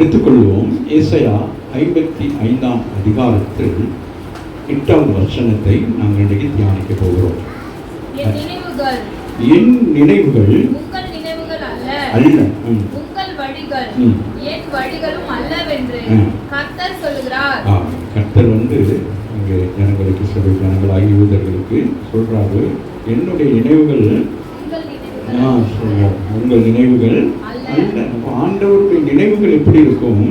எடுத்துக்கொள்வோம். ஏசாயா 55 அதிகாரத்தில் 8வது வசனத்தை நாங்கள் இன்றைக்கு தியானிக்க போகிறோம். என் நினைவுகள் உங்கள் நினைவுகள் அல்ல, உங்கள் வழிகள் என் வழிகளும் அல்லவென்று கர்த்தர் சொல்கிறார். கர்த்தர் அங்கே ஜனங்களுக்கு ஜனங்களாகி யூதர்களுக்கு சொல்றாரு, என்னுடைய நினைவுகள் சொல்றாரு, உங்கள் நினைவுகள் அல்ல. ஆண்டவருடைய நினைவுகள் எப்படி இருக்கும்?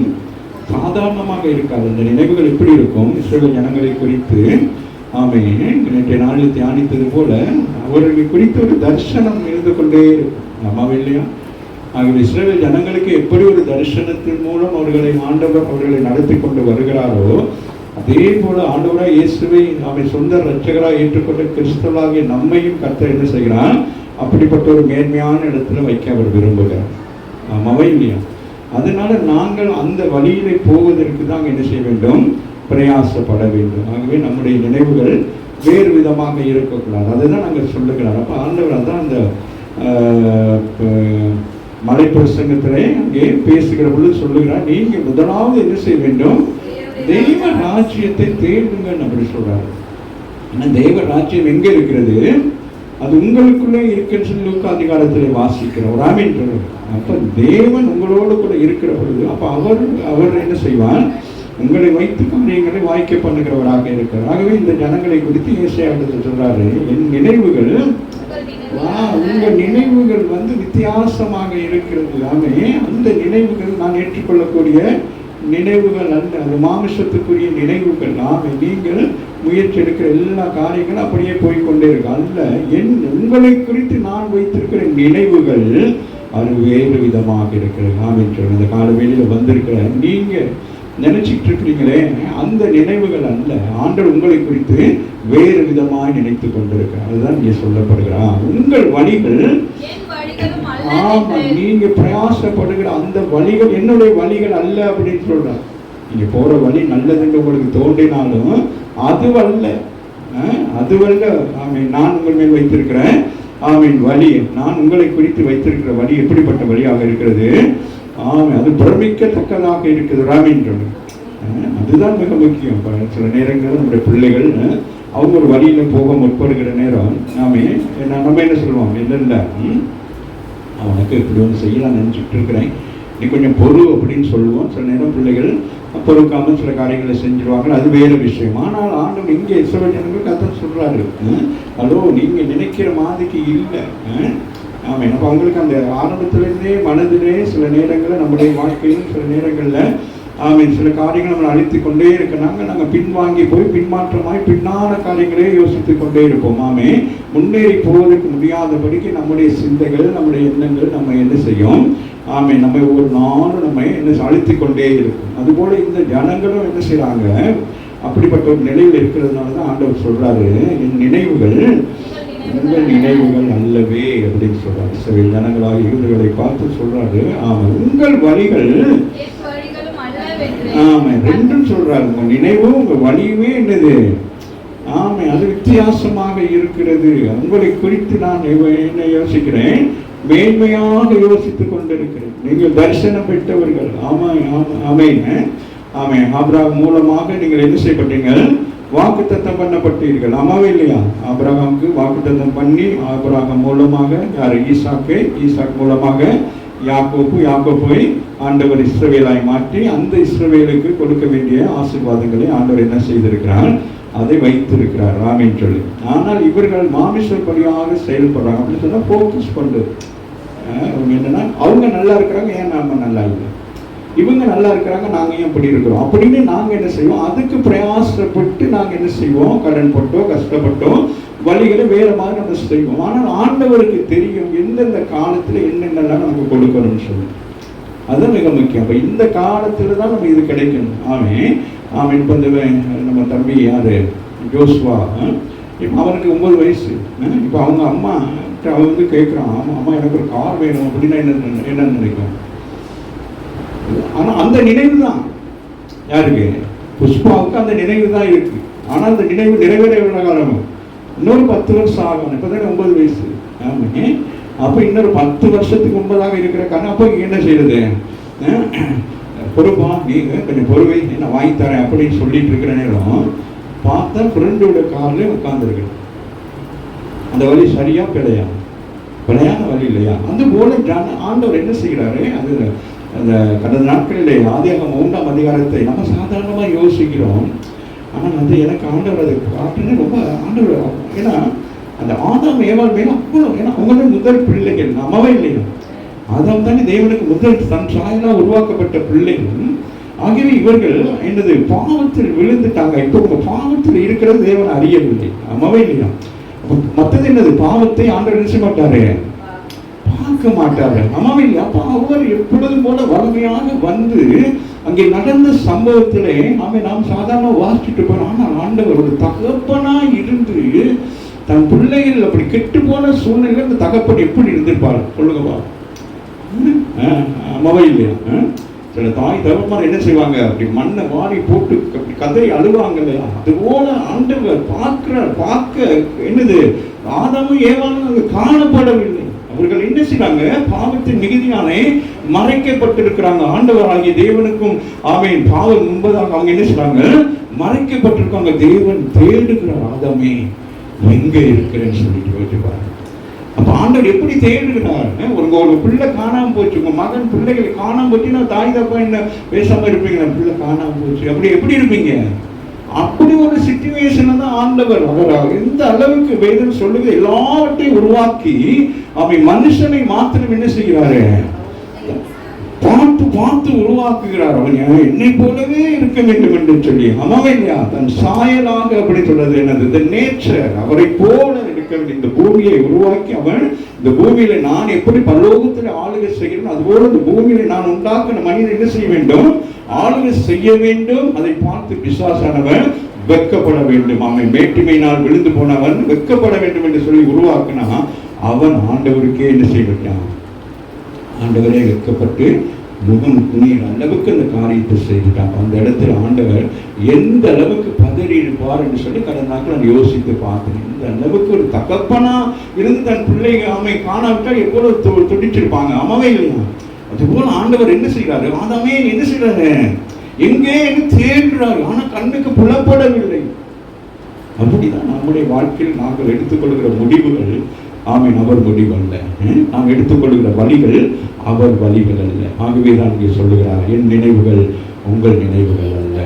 சாதாரணமாக இருக்காது. அந்த நினைவுகள் எப்படி இருக்கும்? இஸ்ரவேல் ஜனங்களை குறித்து நேற்றைய நாளில் தியானித்தது போல அவர்களை குறித்து ஒரு தரிசனம் இருந்து கொண்டே இருக்கும். ஆமாவே இல்லையா? ஆகவே இஸ்ரவேல் ஜனங்களுக்கு எப்படி ஒரு தரிசனத்தின் மூலம் ஆண்டவர் அவர்களை நடத்தி கொண்டு வருகிறாரோ, அதே போல ஆண்டவராய் இயேசுவை சொந்த இரட்சகராக ஏற்றுக்கொண்ட கிறிஸ்தவராகிய நம்மையும் கர்த்தர் என்ன செய்கிறார்? அப்படிப்பட்ட ஒரு மேன்மையான இடத்துல வைக்க அவர் விரும்புகிறார். ஆமாவே இல்லையா? அதனால நாங்கள் அந்த வழியிலே போவதற்கு தான் என்ன செய்ய வேண்டும்? பிரயாசப்பட வேண்டும். ஆகவே நம்முடைய நினைவுகள் வேறு விதமாக இருக்கக்கூடாது. அதுதான் நாங்கள் சொல்லுகிறார். அப்போ ஆண்டவர் அதான் அந்த மலை பிரசங்கத்திலே அங்கே பேசுகிற பொழுது சொல்லுகிறார், நீங்க முதலாவது என்ன செய்ய வேண்டும்? தெய்வ ராஜ்யத்தை தேடுங்கன்னு அப்படி சொல்றாரு. ஆனா தெய்வ ராஜ்யம் எங்க இருக்கிறது? அது உங்களுக்குள்ளே இருக்குன்னு சொல்லி லூக்கா அதிகாரத்திலே வாசிக்கிறோம். ஆமென். அப்ப தேவன் உங்களோடு கூட இருக்கிற பொழுது அப்ப அவர் என்ன செய்வார்? உங்களை வைத்து காரியங்களை வாய்க்க பண்ணுகிறவராக இருக்கிறார். ஆகவே இந்த ஜனங்களை குறித்து ஏசாயா சொல்றாரு, என் நினைவுகள் உங்கள் நினைவுகள் வித்தியாசமாக இருக்கிறது. ஆமே, அந்த நினைவுகள் நான் ஏற்றுக்கொள்ளக்கூடிய நினைவுகள் அல்ல, அது மாமிசத்துக்குரிய நினைவுகள். ஆமே, நீங்கள் முயற்சி எடுக்கிற எல்லா காரியங்களும் அப்படியே போய்கொண்டே இருக்கு அல்ல. உங்களை குறித்து நான் வைத்திருக்கிற நினைவுகள் அது வேறு விதமாக இருக்கிறது. ஆமென். அந்த காலவெளியில் வந்திருக்கிற நீங்க நினைச்சிட்டு இருக்கிறீங்களே, அந்த நினைவுகள் அல்ல. ஆண்டவர் உங்களை குறித்து வேறு விதமாக நினைத்து கொண்டிருக்கிறார். அதுதான் இங்கே சொல்லப்படுகிறார். உங்கள் வழிகள், ஆமா, நீங்க பிரயாசப்படுகிற அந்த வழிகள் என்னுடைய வழிகள் அல்ல அப்படின்னு சொல்றார். நீங்க போற வழி நல்லதுன்னு உங்களுக்கு தோன்றினாலும் அதுவல்ல. ஆமீன். நான் உங்கள் மேல் வைத்திருக்கிறேன் வழி, நான் உங்களை குறித்து வைத்திருக்கிற வழி எப்படிப்பட்ட வழியாக இருக்கிறது? அது பிரமிக்கத்தக்கதாக இருக்குது. ராமின். அதுதான் மிக முக்கியம். சில நேரங்கள் நம்முடைய பிள்ளைகள் அவங்க ஒரு வழியில போக முற்படுகிற நேரம் நம்ம என்ன சொல்லுவோம்? இல்லை அவனுக்கு இப்படி ஒன்று செய்யலாம் நினைச்சுட்டு இருக்கிறேன், நீ கொஞ்சம் பொறு அப்படின்னு சொல்லுவோம். சில நேரம் பிள்ளைகள் பொறுக்காமல் சில காரியங்களை செஞ்சிருவாங்க, அது வேறு விஷயம். ஆனால் ஆண்டவர் இங்கே இஸ்ரவேல் ஜனங்களுக்கு அதான் சொல்றாரு, ஹலோ, நீங்க நினைக்கிற மாதிரிக்கு இல்லை. ஆமாம். அப்போ அவங்களுக்கு அந்த ஆரம்பத்திலேருந்தே மனதிலே சில நேரங்களில் நம்முடைய வாழ்க்கையிலும் சில நேரங்களில் சில காரியங்கள் நம்மளை அழித்து கொண்டே இருக்கனாங்க. நாங்கள் பின்வாங்கி போய் பின்மாற்றமாய் பின்னான காரியங்களே யோசித்து கொண்டே இருப்போம். முன்னேறி போவதற்கு முடியாதபடிக்கு நம்முடைய சிந்தைகள், நம்முடைய எண்ணங்கள் நம்ம என்ன செய்யும்? நம்ம ஒவ்வொரு நாளும் நம்ம என்ன அழித்து கொண்டே இருக்கும். அதுபோல இந்த ஜனங்களும் என்ன செய்யறாங்க? அப்படிப்பட்ட ஒரு நிலையில் இருக்கிறதுனால தான் ஆண்டவர் சொல்றாரு, என் நினைவுகள் உங்கள் நினைவுகள் அல்லவே அப்படின்னு சொல்றாரு. சில ஜனங்களாக யூதர்களை பார்த்து சொல்றாரு, உங்கள் வழிகள், ரெண்டும் சொல்றாரு. உங்க நினைவும் உங்க வழியுமே என்னது? அது வித்தியாசமாக இருக்கிறது. உங்களை குறித்து நான் என்ன யோசிக்கிறேன்? மேன்மையாக யோசித்துக் கொண்டிருக்கிறேன். நீங்கள் தரிசனம் பெற்றவர்கள். ஆபிரகாம் மூலமாக நீங்கள் என்ன செய்யப்பட்டீங்க? வாக்குத்தத்தம் பண்ணப்பட்டீர்கள். ஆமாவே இல்லையா? ஆபிரகாமுக்கு வாக்குத்தத்தம் பண்ணி ஆபிரகாம் மூலமாக யார்? ஈசாக் மூலமாக யாக்கோபை ஆண்டவர் இஸ்ரவேலாய் மாற்றி அந்த இஸ்ரவேலுக்கு கொடுக்க வேண்டிய ஆசீர்வாதங்களை ஆண்டவர் என்ன செய்திருக்கிறார்? அதை வைத்திருக்கிறார். ராமின் சொல்லி. ஆனால் இவர்கள் மாமிசப்படியாக செயல்படுறாங்க. அப்படின்னு சொன்னா ஃபோக்கஸ் பண்றது என்னன்னா, அவங்க நல்லா இருக்கிறாங்க, ஏன் நாம நல்லா இல்லை? இவங்க நல்லா இருக்கிறாங்க, நாங்கள் ஏன் இப்படி இருக்கிறோம் அப்படின்னு நாங்கள் என்ன செய்வோம்? அதுக்கு பிரயாசப்பட்டு நாங்கள் என்ன செய்வோம்? கடன் போட்டோ கஷ்டப்பட்டோம் வழிகளை வேற மாதிரி நம்ம செய்வோம். ஆனால் ஆண்டவருக்கு தெரியும் எந்தெந்த காலத்தில் என்னென்னலாம் நமக்கு கொடுக்கணும்னு சொல்லி. அதுதான் மிக முக்கியம். அப்போ இந்த காலத்தில் தான் நம்ம இது கிடைக்கணும். இப்போ இந்த நம்ம தம்பி யாரு? ஜோஸ்வா. இப்போ அவனுக்கு 9 வயசு. இப்போ அவங்க அம்மா அவன் கேட்குறான், அம்மா எனக்கு ஒரு கார் வேணும் அப்படின்னா என்ன நினைக்கும்? ஆனால் அந்த நினைவு தான் யாருக்கு? புஷ்பாவுக்கு அந்த நினைவு தான் இருக்கு. ஆனால் அந்த நினைவு நிறைவேற எவ்வளோ காலம்? இன்னொரு 10 வருஷம் ஆகும். இப்போ தானே 9 வயசு. அப்போ இன்னொரு 10 வருஷத்துக்கு முன்பதாக இருக்கிற காரணம். அப்போ என்ன செய்யறது? பொறுப்பா நீங்க கொஞ்சம் பொறுவை நான் வாங்கி தரேன் அப்படின்னு சொல்லிட்டு இருக்கிற நேரம் பார்த்தா ஃப்ரெண்டோட கார்ல உட்கார்ந்துருக்கு. அந்த வழி சரியா பிழையான வழி இல்லையா? அந்த போல ஆண்டவர் என்ன செய்கிறாரு, அது அந்த கடந்த நாட்களிலே ஆதியாகமம் 3ஆம் அதிகாரத்தை நம்ம சாதாரணமா யோசிக்கிறோம். ஆனால் அது எனக்கு ஆண்டவர் அதை காட்டுன்னு ரொம்ப ஆண்டவர். ஏன்னா அந்த ஆதாம் ஏவாள் மேல அவ்வளோ, ஏன்னா அவங்களோட முதல் பிள்ளைகள் நம்மவே இல்லையா? ஆதாம் தானே தேவனுக்கு முதல் தன் சாயலா உருவாக்கப்பட்ட பிள்ளைகள். ஆகவே இவர்கள் என்னது பாவத்தில் விழுந்துட்டாங்க. இப்போ உங்க பாவத்தில் இருக்கிறது தேவன் அறியவில்லை, நம்மவே இல்லையா? மற்றது என்னது, பாவத்தை ஆண்டவர் நினைச்ச மாட்டாரு, பார்க்க மாட்டாரு, நம்மவே இல்லையா? அப்ப அவர் எப்பொழுதும் போல வலிமையாக வந்து அங்கே நடந்த சம்பவத்திலே நாம் சாதாரண வாசிச்சுட்டு போறோம். ஆனால் ஆண்டவர் ஒரு தகப்பனா இருந்து தன் பிள்ளைகள் அப்படி கெட்டு போன சூழ்நிலை அந்த தகப்பன் எப்படி இருந்திருப்பாரு சொல்லுங்கப்பா? அம்மாவே இல்லையா? சில தாய் தகப்பன் என்ன செய்வாங்க, அப்படி மண்ணை வாரி போட்டு அப்படி கதறி அழுவாங்க இல்லையா? அதுபோல ஆண்டவர் பார்க்க என்னது, ஆதாமும் ஏவாளும் அங்கு காணப்படவில்லை. அவர்கள் என்ன செய்றாங்க, பாவத்தின் மிகுதியானே மறைக்கப்பட்டிருக்கிறாங்க. ஆண்டவர் ஆகிய தேவனுக்கும் ஆமென் பாவம் முன்பதாக அவங்க என்ன செய்றாங்க, மறைக்கப்பட்டிருக்காங்க. தேவன் தேடுகிறார், ஆதாமே எங்க இருக்கிறேன்னு சொல்லிட்டு யோசிப்பாரு. அப்ப ஆண்டவர் எப்படி தேடுகிறார்? ஒரு பிள்ளை காணாம போச்சு, உங்க மகன் பிள்ளைகள் காணாம போச்சுன்னா தாய் தப்பா என்ன பேசாம இருப்பீங்க? பிள்ளை காணாம போச்சு அப்படி எப்படி இருப்பீங்க? அப்படி ஒரு சிச்சுவேஷன் தான் ஆண்டவர். அவர் எந்த அளவுக்கு வேதம் சொல்லுங்க, எல்லாவற்றையும் உருவாக்கி அவன் மனுஷனை மாத்திரம் என்ன செய்கிறாரு, பார்த்து உருவாக்குகிறார். அவன் என்னை போலவே இருக்க வேண்டும் என்று சொல்லி, அம்மாவே இல்லையா? தன் சாயலாக அப்படி சொல்றது என்னது, நேச்சர் அவரை போல இருக்க வேண்டும். இந்த பூமியை உருவாக்கி அவன் இந்த பூமியில நான் எப்படி பரலோகத்தில் ஆளுகை செய்கிறேன், அதுபோல இந்த பூமியில நான் உண்டாக்கின மனிதன் என்ன செய்ய வேண்டும், ஆளுகை செய்ய வேண்டும். அதை பார்த்து பிசாசானவன் வெட்கப்பட வேண்டும். அவன் மேட்டுமையினால் விழுந்து போனவன் வெட்கப்பட வேண்டும் என்று சொல்லி உருவாக்கினா அவன் ஆண்டவருக்கே என்ன செய்யப்பட்டான், ஆண்டவரே வெட்கப்பட்டு முகம் துணிகிற அளவுக்கு அந்த காரியத்தை செய்துட்டாங்க. அந்த இடத்துல ஆண்டவர் எந்த அளவுக்கு பதறி இருப்பார் என்று சொல்லி கடந்த நாட்கள் நான் யோசித்து பார்க்கிறேன். இந்த அளவுக்கு ஒரு தகப்பனா இருந்து தன் பிள்ளைங்க அம்மை காணாவிட்டால் எவ்வளவு துடிச்சிருப்பாங்க, அம்மாவே இல்லையா? அதுபோல ஆண்டவர் என்ன செய்கிறாரு, ஆதாமே என்ன செய்யறாரு, எங்கே தேடுறாரு, ஆனா கண்ணுக்கு புலப்படவில்லை. அப்படிதான் நம்முடைய வாழ்க்கையில் நாங்கள் எடுத்துக்கொள்கிற முடிவுகள் ஆமீன் அவர் முடிவு அல்ல, நாம் எடுத்துக்கொள்கிற வழிகள் அவர் வழிகள் அல்ல. ஆகவே தான் இங்கே சொல்லுகிறார், என் நினைவுகள் உங்கள் நினைவுகள் அல்ல.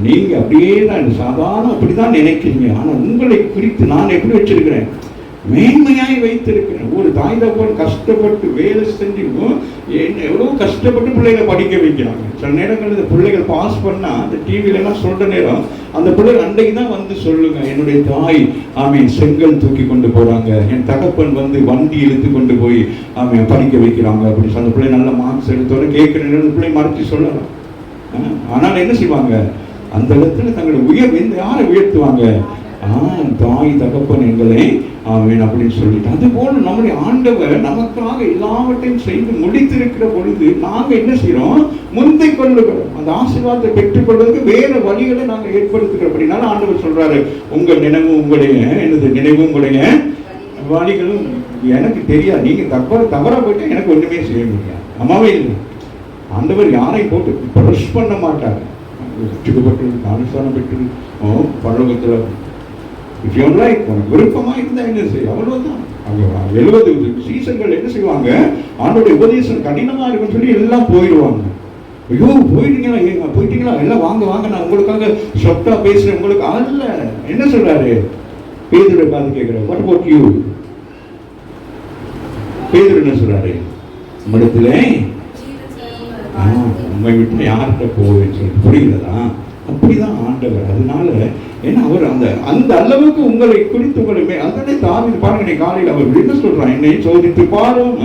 நீங்க அப்படியே தான் சாதாரண அப்படிதான் நினைக்கிறீங்க, ஆனா உங்களை குறித்து நான் எப்படி வச்சிருக்கிறேன், மேன்மையாய் வைத்திருக்கிறேன். ஒரு தாய் தகப்பன் கஷ்டப்பட்டு வேலை செஞ்சு எவ்வளவு கஷ்டப்பட்டு பிள்ளைகளை படிக்க வைக்கிறாங்க. சில நேரங்கள் இந்த பிள்ளைகள் பாஸ் பண்ணா அந்த டிவில எல்லாம் சொல்ற நேரம் அந்த பிள்ளைகள் அன்றைக்கு தான் வந்து சொல்லுங்க, என்னுடைய தாய் ஆமீன் செங்கல் தூக்கி கொண்டு போறாங்க, என் தகப்பன் வந்து வண்டி இழுத்து கொண்டு போய் ஆமீன் படிக்க வைக்கிறாங்க அப்படி அந்த பிள்ளை நல்ல மார்க்ஸ் எடுத்தோட கேட்கிற நேரம் பிள்ளை மறைச்சு சொல்லலாம். ஆனால் என்ன செய்வாங்க, அந்த இடத்துல தங்களை யாரை உயர்த்துவாங்க, தாய் தகப்பன் எங்களை ஆமீன் அப்படின்னு சொல்லிட்டு. அதுபோல நம்முடைய ஆண்டவர் நமக்காக எல்லாவற்றையும் செய்து முடித்திருக்கிற பொழுது நாங்க என்ன செய்யறோம், முந்தை கொள்ளுகிறோம். அந்த ஆசீர்வாதத்தை பெற்றுக் கொள்வதற்கு வேற வழிகளை நாங்க ஏற்படுத்துகிறோம். அப்படின்னால ஆண்டவர் சொல்றாரு, உங்கள் நினைவு உங்களுடைய என்னது நினைவு உங்களுடைய வழிகளும் எனக்கு தெரியாது, நீங்க தவறா போயிட்டா எனக்கு ஒண்ணுமே செய்ய முடியாது. அம்மாவே இல்லை, ஆண்டவர் யாரை போட்டு பிரஷ் பண்ண மாட்டார். ரட்சிக்கப்பட்டு அனுஷ்டானம் பெற்று பரலோகத்துல if you like உனக்கு விருப்பமா இருந்தா என்ன செய்ய, அவ்வளவுதான். 70 சீசன்கள் என்ன செய்வாங்க, ஆண்டோட உபதேசம் கடினமா இருக்குன்னு சொல்லி எல்லாம் போயிடுவாங்க. ஐயோ போயிட்டீங்களா எல்லாம் வாங்க நான் உங்களுக்காக சொட்டா பேசுறேன் உங்களுக்கு அல்ல. என்ன சொல்றாரு பேதுரு பார்த்து கேட்கிறேன், what about you? பேதுரு என்ன சொல்றாரு, நம்மிடத்துல உண்மை விட்டு யார்கிட்ட போவேன்னு சொல்லிட்டு புரிகிறதா? அப்படிதான் ஆண்டவர். அதனால ஏன்னா அவர் அந்த அளவுக்கு உங்களை குறித்து உங்களை அதனை தாவி பாருங்க. நீ காலையில் அவர் என்ன சொல்றான், என்னை சோதித்து பாரும்,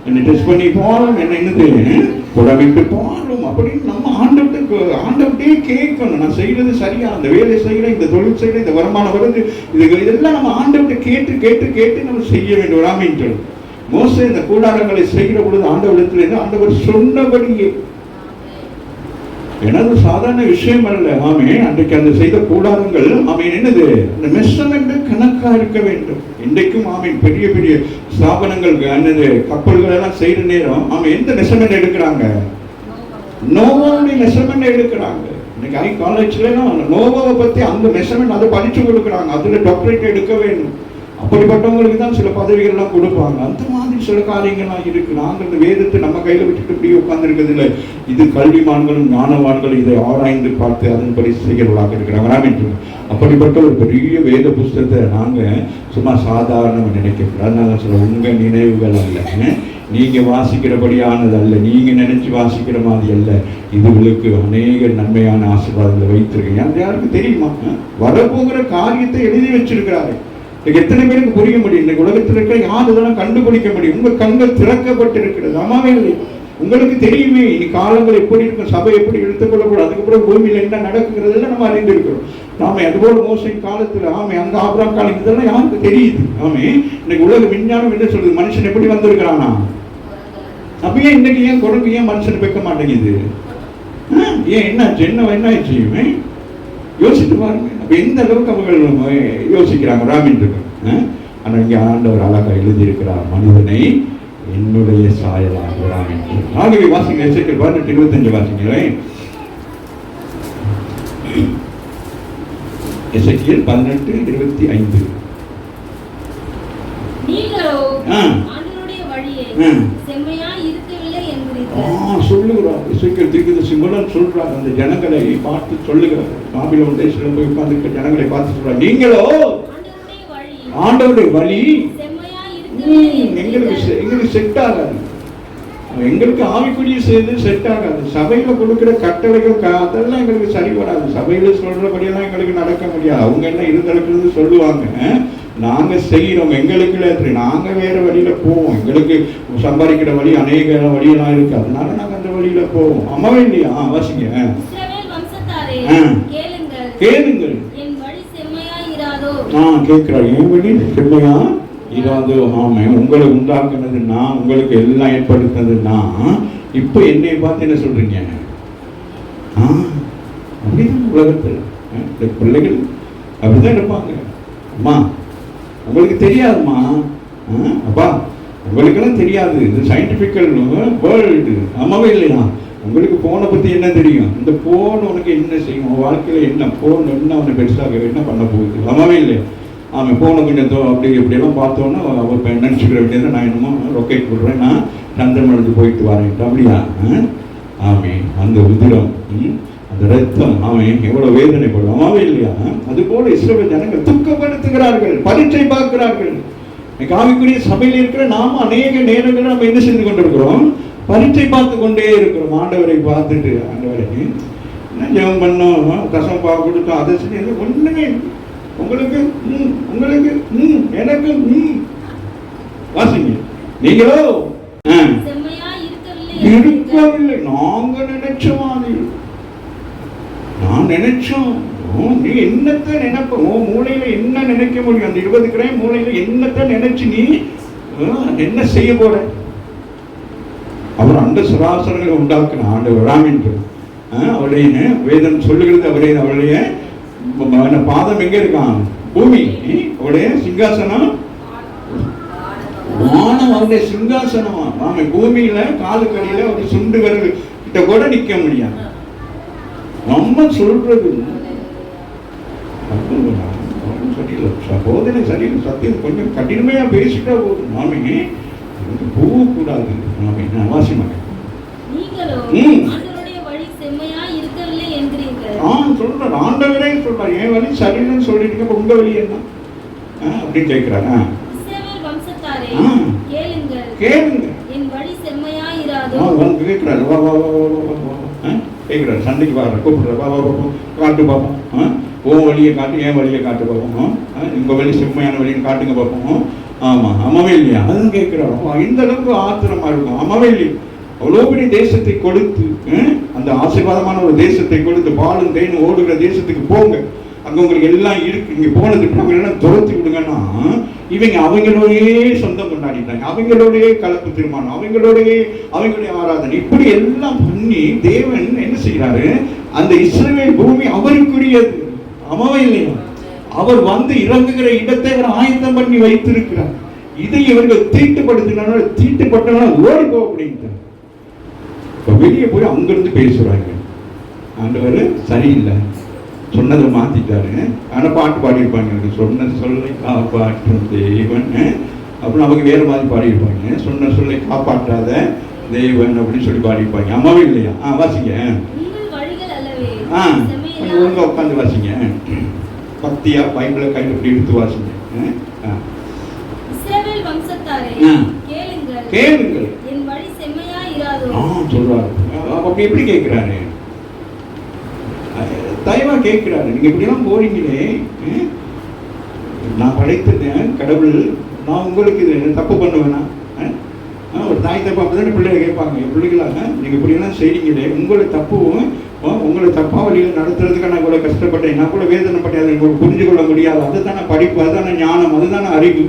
என்னை டெஸ்ட் பண்ணி பாரும், என்ன என்னது புடவிட்டு பாரும் அப்படின்னு நம்ம ஆண்டவர்கிட்டே கேட்கணும். நான் செய்யறது சரியா, அந்த வேலை செய்யறேன், இந்த தொழில் செய்யறேன், இந்த வருமானம் வருது, இதெல்லாம் நம்ம ஆண்டவர்கிட்ட கேட்டு நம்ம செய்ய வேண்டும். ராமின் சொல்லு மோசே இந்த கூடாரங்களை செய்கிற பொழுது ஆண்டவரிடத்தில் ஆண்டவர் சொன்னபடியே, எனது சாதாரண விஷயம் அல்ல. ஆமே அன்றைக்கு அந்த செய்த கூடாரங்கள் ஆமீன் என்னது அந்த மெஷர்மெண்ட் கணக்கா இருக்க வேண்டும். இன்றைக்கும் ஆமீன் பெரிய பெரிய ஸ்தாபனங்கள் என்னது கப்பல்கள் எல்லாம் செய்யற நேரம் ஆமீன் எந்த மெஷர்மெண்ட் எடுக்கிறாங்க, நோவாவுடைய மெஷர்மெண்ட் எடுக்கிறாங்க. இன்னைக்கு காலேஜ்ல நோவாவை பத்தி அந்த மெஷர்மெண்ட் அதை படிச்சு கொடுக்குறாங்க. அதுல டாக்டரேட் எடுக்க வேணும். அப்படிப்பட்டவங்களுக்கு தான் சில பதவிகள் எல்லாம் கொடுப்பாங்க. அந்த மாதிரி சில காரியங்கள்லாம் இருக்கு. நாங்கள் இந்த வேதத்தை நம்ம கையில விட்டுட்டு இப்படி உட்கார்ந்து இருக்கிறது இல்லை. இது கல்விமான்களும் ஞானவான்களும் இதை ஆராய்ந்து பார்த்து அதன்படி செய்கிறவர்களாக இருக்கிறாங்க. அப்படிப்பட்ட ஒரு பெரிய வேத புஸ்தகத்தை நாங்க சும்மா சாதாரணமாக நினைக்கிறோம். அதனால சொல்ல உங்க நினைவுகள் அல்ல, நீங்க வாசிக்கிறபடியானது அல்ல, நீங்க நினைச்சு வாசிக்கிற மாதிரி அல்ல. இதுகளுக்கு அநேக நன்மையான ஆசீர்வாதங்களை வைத்திருக்கீங்க. அது யாருக்கு தெரியுமா? வரப்போகிற காரியத்தை எழுதி வச்சிருக்கிறாரு. எத்தனை பேருக்கு புரிய முடியும்? இந்த உலகத்தில் இருக்கிற யார் இதெல்லாம் கண்டுபிடிக்க முடியும்? உங்க கண்கள் திறக்கப்பட்டு இருக்கிறது. ஆமாவே இல்லை, உங்களுக்கு தெரியுமே இனி காலங்கள் எப்படி இருக்கும், சபை எப்படி எடுத்துக்கொள்ளக்கூடாது, அதுக்கப்புறம் பூமியில் என்ன நடக்குங்கிறதெல்லாம் நம்ம அறிந்திருக்கிறோம். நாம அதுபோல மோசையின் காலத்துல அங்க ஆபிரகாம் காலம் இதெல்லாம் யாருக்கு தெரியுது? இன்னைக்கு உலக விஞ்ஞானம் என்ன சொல்றது? மனுஷன் எப்படி வந்திருக்கிறானா? அப்பயே இன்னைக்கு ஏன் குரங்கு ஏன் மனுஷன் வைக்க மாட்டேங்குது? ஏன் என்ன செய்யுமே யோசித்து பாருங்க. அப்ப எந்த அளவுக்கு அவர்கள் யோசிக்கிறாங்க ராமின் இருக்கு. ஆனா இங்க ஆண்டவர் அழகா எழுதி இருக்கிறார், மனிதனை என்னுடைய சாயலாக ராமின். ஆகவே வாசிங்க, எசேக்கியேல் 18:25 வாசிங்களேன். எசேக்கியேல் 18:25. நீங்களோ ஆண்டவருடைய வழியை செம்மையாய் இருக்கவில்லை என்கிறீர்கள். சொல்லுகிறார் எசேக்கியேல் தீர்க்கதரிசி மூலம் சொல்றார். அந்த ஜனங்களை பார்த்து சொல்லுகிறார். பாபிலோன் தேசத்துல போய் உட்கார்ந்து ஜனங்களை பார்த்து சொல்றார், நீங்களோ ஆண்டவருடைய வழி எங்களுக்கு செட் ஆகாது, எங்களுக்கு ஆவிக்குரிய செய்து செட் ஆகாது. சபையில கொடுக்கிற கட்டளைகள் அதெல்லாம் எங்களுக்கு சரி வராது. சபையில சொல்றபடியெல்லாம் எங்களுக்கு நடக்க முடியாது. அவங்க எல்லாம் இருந்தது சொல்லுவாங்க, நாங்க செய்யறோம், எங்களுக்கு நாங்க வேற வழியில போவோம். எங்களுக்கு சம்பாதிக்கிற வழி அநேக வழியெல்லாம் இருக்கு, அதனால நாங்க அந்த வழியில போவோம். அம்மாவே இல்லையா? வாசிங்க. கேளுங்கள். கேட்கிறார், என் வழி செம்மையா இராதோ? ஆமா, உங்களை உண்டாக்குனது நான், உங்களுக்கு எல்லாம் ஏற்படுத்தினது நான். இப்ப என்னை பார்த்து என்ன சொல்றீங்க? அப்படிதான் உலகத்தில் பிள்ளைகள் அப்படிதான் இருப்பாங்க. அம்மா உங்களுக்கு தெரியாதுமா, அப்பா உங்களுக்கெல்லாம் தெரியாது, இது சயின்டிபிக்கல் வேர்ல்டு. ஆமாவே இல்லையா? உங்களுக்கு போனை பத்தி என்ன தெரியும்? இந்த போன் உனக்கு என்ன செய்யும்? வாழ்க்கையில என்ன போன் என்ன அவனை பெருசாக என்ன பண்ண போகுது? ஆமாவே இல்லையா? அவன் போனை கொஞ்சம் அப்படி இப்படியெல்லாம் பார்த்தோன்னா அவன் நினச்சிக்கிற வேண்டியதை நான் என்னமோ ரொக்கெட் விடுறேன், நான் சந்திரமனுக்கு போயிட்டு வரேன். அப்படியா? ஆமே, அந்த உதிரம் அந்த ரத்தம் அவன் எவ்வளவு வேதனைப்படும். ஆமாவே இல்லையா? அது போல இஸ்ரவேல் ஜனங்கள் துக்கப்படுத்துகிறார்கள், பரீட்சை பார்க்கிறார்கள். ஆவிக்குரிய சபையில் இருக்கிற நாம அநேக நேரங்கள் நம்ம என்ன செஞ்சு கொண்டிருக்கிறோம்? பரீட்சை பார்த்து கொண்டே இருக்கிறோம். ஆண்டவரை பார்த்துட்டு, ஆண்டவரை என்ன ஜெபம் பண்ணோம், கசம் பா கொடுத்தோம், அதை செஞ்சு ஒண்ணுமே உங்களுக்கு உங்களுக்கு எனக்கு வாசிங்க. நீங்களோ இருக்கவில்லை, நாங்க நினைச்சோம். நான் நினைச்சோம். நீ என்னத்தை நினைப்ப? உன் மூளையில என்ன நினைக்க முடியும்? அந்த 20 கிராம் மூளையில என்னத்தை நினைச்சு நீ என்ன செய்ய போற? அவர் அந்த சராசரங்களை உண்டாக்குன ஆண்டவர் ராமின். அவருடைய வேதம் சொல்லுகிறது, அவருடைய பாதம் எங்க இருக்கான்? பூமி. அவருடைய சிங்காசனம் வானம், அவருடைய சிங்காசனமா? நாம பூமியில காலுக்கடியில ஒரு சுண்டு விரல் கிட்ட கூட நிக்க முடியாது. நம்ம சொல்றது சகோதரனை சரியில்லை, சத்தியம் கொஞ்சம் கடினமையா பேசிட்டா போதும். நாமே போகக்கூடாது. நாமே வாசி மாட்டேன் சொல்றாரு. ஆண்டவரே சொல்றாரு, என் வழி சரின்னு சொல்லிட்டு உங்க வழி என்ன அப்படின்னு கேட்கிறாரு. கேளுங்க. கேட்கிறாரு, வா வா வா வா கேட்கிறாரு. சண்டைக்கு வர கூப்பிடுற, வா வா காட்டு பார்ப்போம். உன் வழியை காட்டு, என் வழியை காட்டு பார்ப்போம். உங்க வழி செம்மையான வழின்னு காட்டுங்க பார்ப்போம். ஆமா, அம்மாவே இல்லையா? அதுவும் கேட்கிறாரு. இந்த அளவுக்கு ஆத்திரமா இருக்கும். அம்மாவே இல்லையா? அவ்வளோ பெரிய தேசத்தை கொடுத்து, அந்த ஆசீர்வாதமான ஒரு தேசத்தை கொடுத்து, பாலும் தேனும் ஓடுகிற தேசத்துக்கு போங்க, அங்க உங்களுக்கு எல்லாம் இருக்கு, இங்க போனதுக்கு அவங்க எல்லாம் துரத்தி விடுங்கன்னா, இவங்க அவங்களோடையே சொந்தம் கொண்டாடிட்டாங்க, அவங்களோடையே கலப்பு திருமணம், அவங்களுடைய ஆராதனை, இப்படி எல்லாம் பண்ணி தேவன் என்ன செய்கிறாரு? அந்த இஸ்ரவேல் பூமி அவருக்குரியது. அம்மாவே இல்லையா? அவர் வந்து இறங்குகிற இடத்தை அவர் ஆயத்தம் பண்ணி வைத்திருக்கிறார். இதை இவர்கள் தீட்டுப்படுத்தினாலும் தீட்டுப்பட்டனால ஓடி போக அப்படின்ட்டு இப்போ வெளியே போய் அங்கிருந்து பேசுறாங்க, ஆண்டவர் சரியில்லை, சொன்னதை மாத்திட்டாரு. ஆனால் பாட்டு பாடியிருப்பாங்க, எனக்கு சொன்ன சொல்லை காப்பாற்றும் தேவன். அப்புறம் அவங்க வேற மாதிரி பாடியிருப்பாங்க, சொன்ன சொல்லை காப்பாற்றாத தேவன் அப்படின்னு சொல்லி பாடியிருப்பாங்க. அம்மாவே இல்லையா? வாசிங்க. கொஞ்சம் ஒழுங்கா உட்காந்து வாசிங்க. பக்தியா பைபிளை கையில் இப்படி எடுத்து வாசிங்க. இஸ்ரவேல் வம்சத்தாரே, கேளுங்கள், என் வழி செம்மையா இராதோ சொல்றாரு. அப்ப எப்படி கேட்கிறாரு? தயவா கேட்கிறாரு. நீங்க இப்படிலாம் போறீங்களே, நான் படைத்திருந்தேன் கடவுள், நான் உங்களுக்கு இது தப்பு பண்ணுவேனா? ஒரு தாய் தப்பு அப்படிதான் பிள்ளைகளை கேட்பாங்க. என் பிள்ளைகளாக நீங்க இப்படியெல்லாம் செய்றீங்களே, உங்களை தப்பும் உங்களை தப்பா வழியில் நடத்துறதுக்கு நான் கூட கஷ்டப்பட்டேன், நான் கூட வேதனைப்பட்டேன், அதை உங்களுக்கு புரிஞ்சு கொள்ள முடியாது. அதுதானே படிப்பு, அதுதானே ஞானம், அதுதானே அறிவு,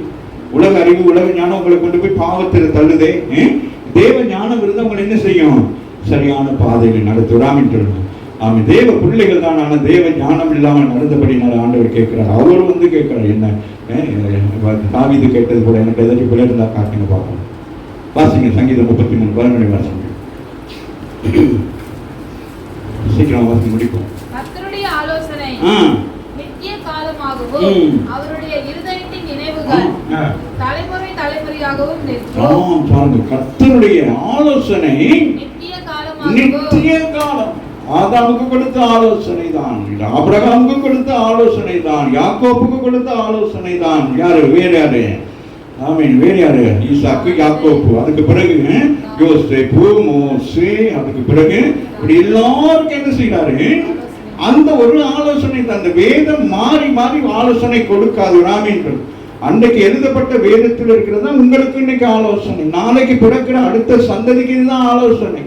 உலக அறிவு, உலக ஞானம் உங்களை கொண்டு போய் பாவத்தில் தள்ளுதே. தேவ ஞானம் இருந்தால் உங்களை என்ன செய்யும்? சரியான பாதையில் நடத்துறாமின்னு சொல்லணும். ஆமாம், தேவ பிள்ளைகள் தான். ஆனால் தேவ ஞானம் இல்லாமல் நடந்தபடினால ஆண்டவர் கேட்கிறார். அவர் வந்து கேட்கிறார், என்ன தாவீது கேட்டது கூட எனக்கு ஏதாச்சும் பிள்ளை இருந்தால் காட்டுங்க பார்ப்போம். வாசிங்க சங்கீதம் 33 11 வாசிங்க. சீக்கிரம் வாசி முடிப்போம். கர்த்தருடைய ஆலோசனை நித்திய காலமாகவும் அவருடைய இருதயத்தின் நினைவுகள் தலைமுறை தலைமுறையாகவும் நிற்கும். பாருங்க, கர்த்தருடைய ஆலோசனை நித்திய காலமாகவும். நித்திய காலம். ஆதாமுக்கு கொடுத்த ஆலோசனை தான், ஆபிரகாமுக்கு கொடுத்த ஆலோசனை தான், யாக்கோப்புக்கு கொடுத்த ஆலோசனை தான். யாரு? வேற யாரு? ஆமீன். வேற யாரு? ஈசாக்கு, யாக்கோப்பு, அதுக்கு பிறகு யோசேப்பு, மோசே, அதுக்கு பிறகு இப்படி எல்லாருக்கும் என்ன செய்யறாரு? அந்த ஒரு ஆலோசனை தான். அந்த வேதம் மாறி மாறி ஆலோசனை கொடுக்காது. ஆமீன். அன்றைக்கு எழுதப்பட்ட வேதத்தில் இருக்கிறதா உங்களுக்கு இன்னைக்கு ஆலோசனை, நாளைக்கு பிறக்கிற அடுத்த சந்ததிக்கு இதுதான் ஆலோசனை,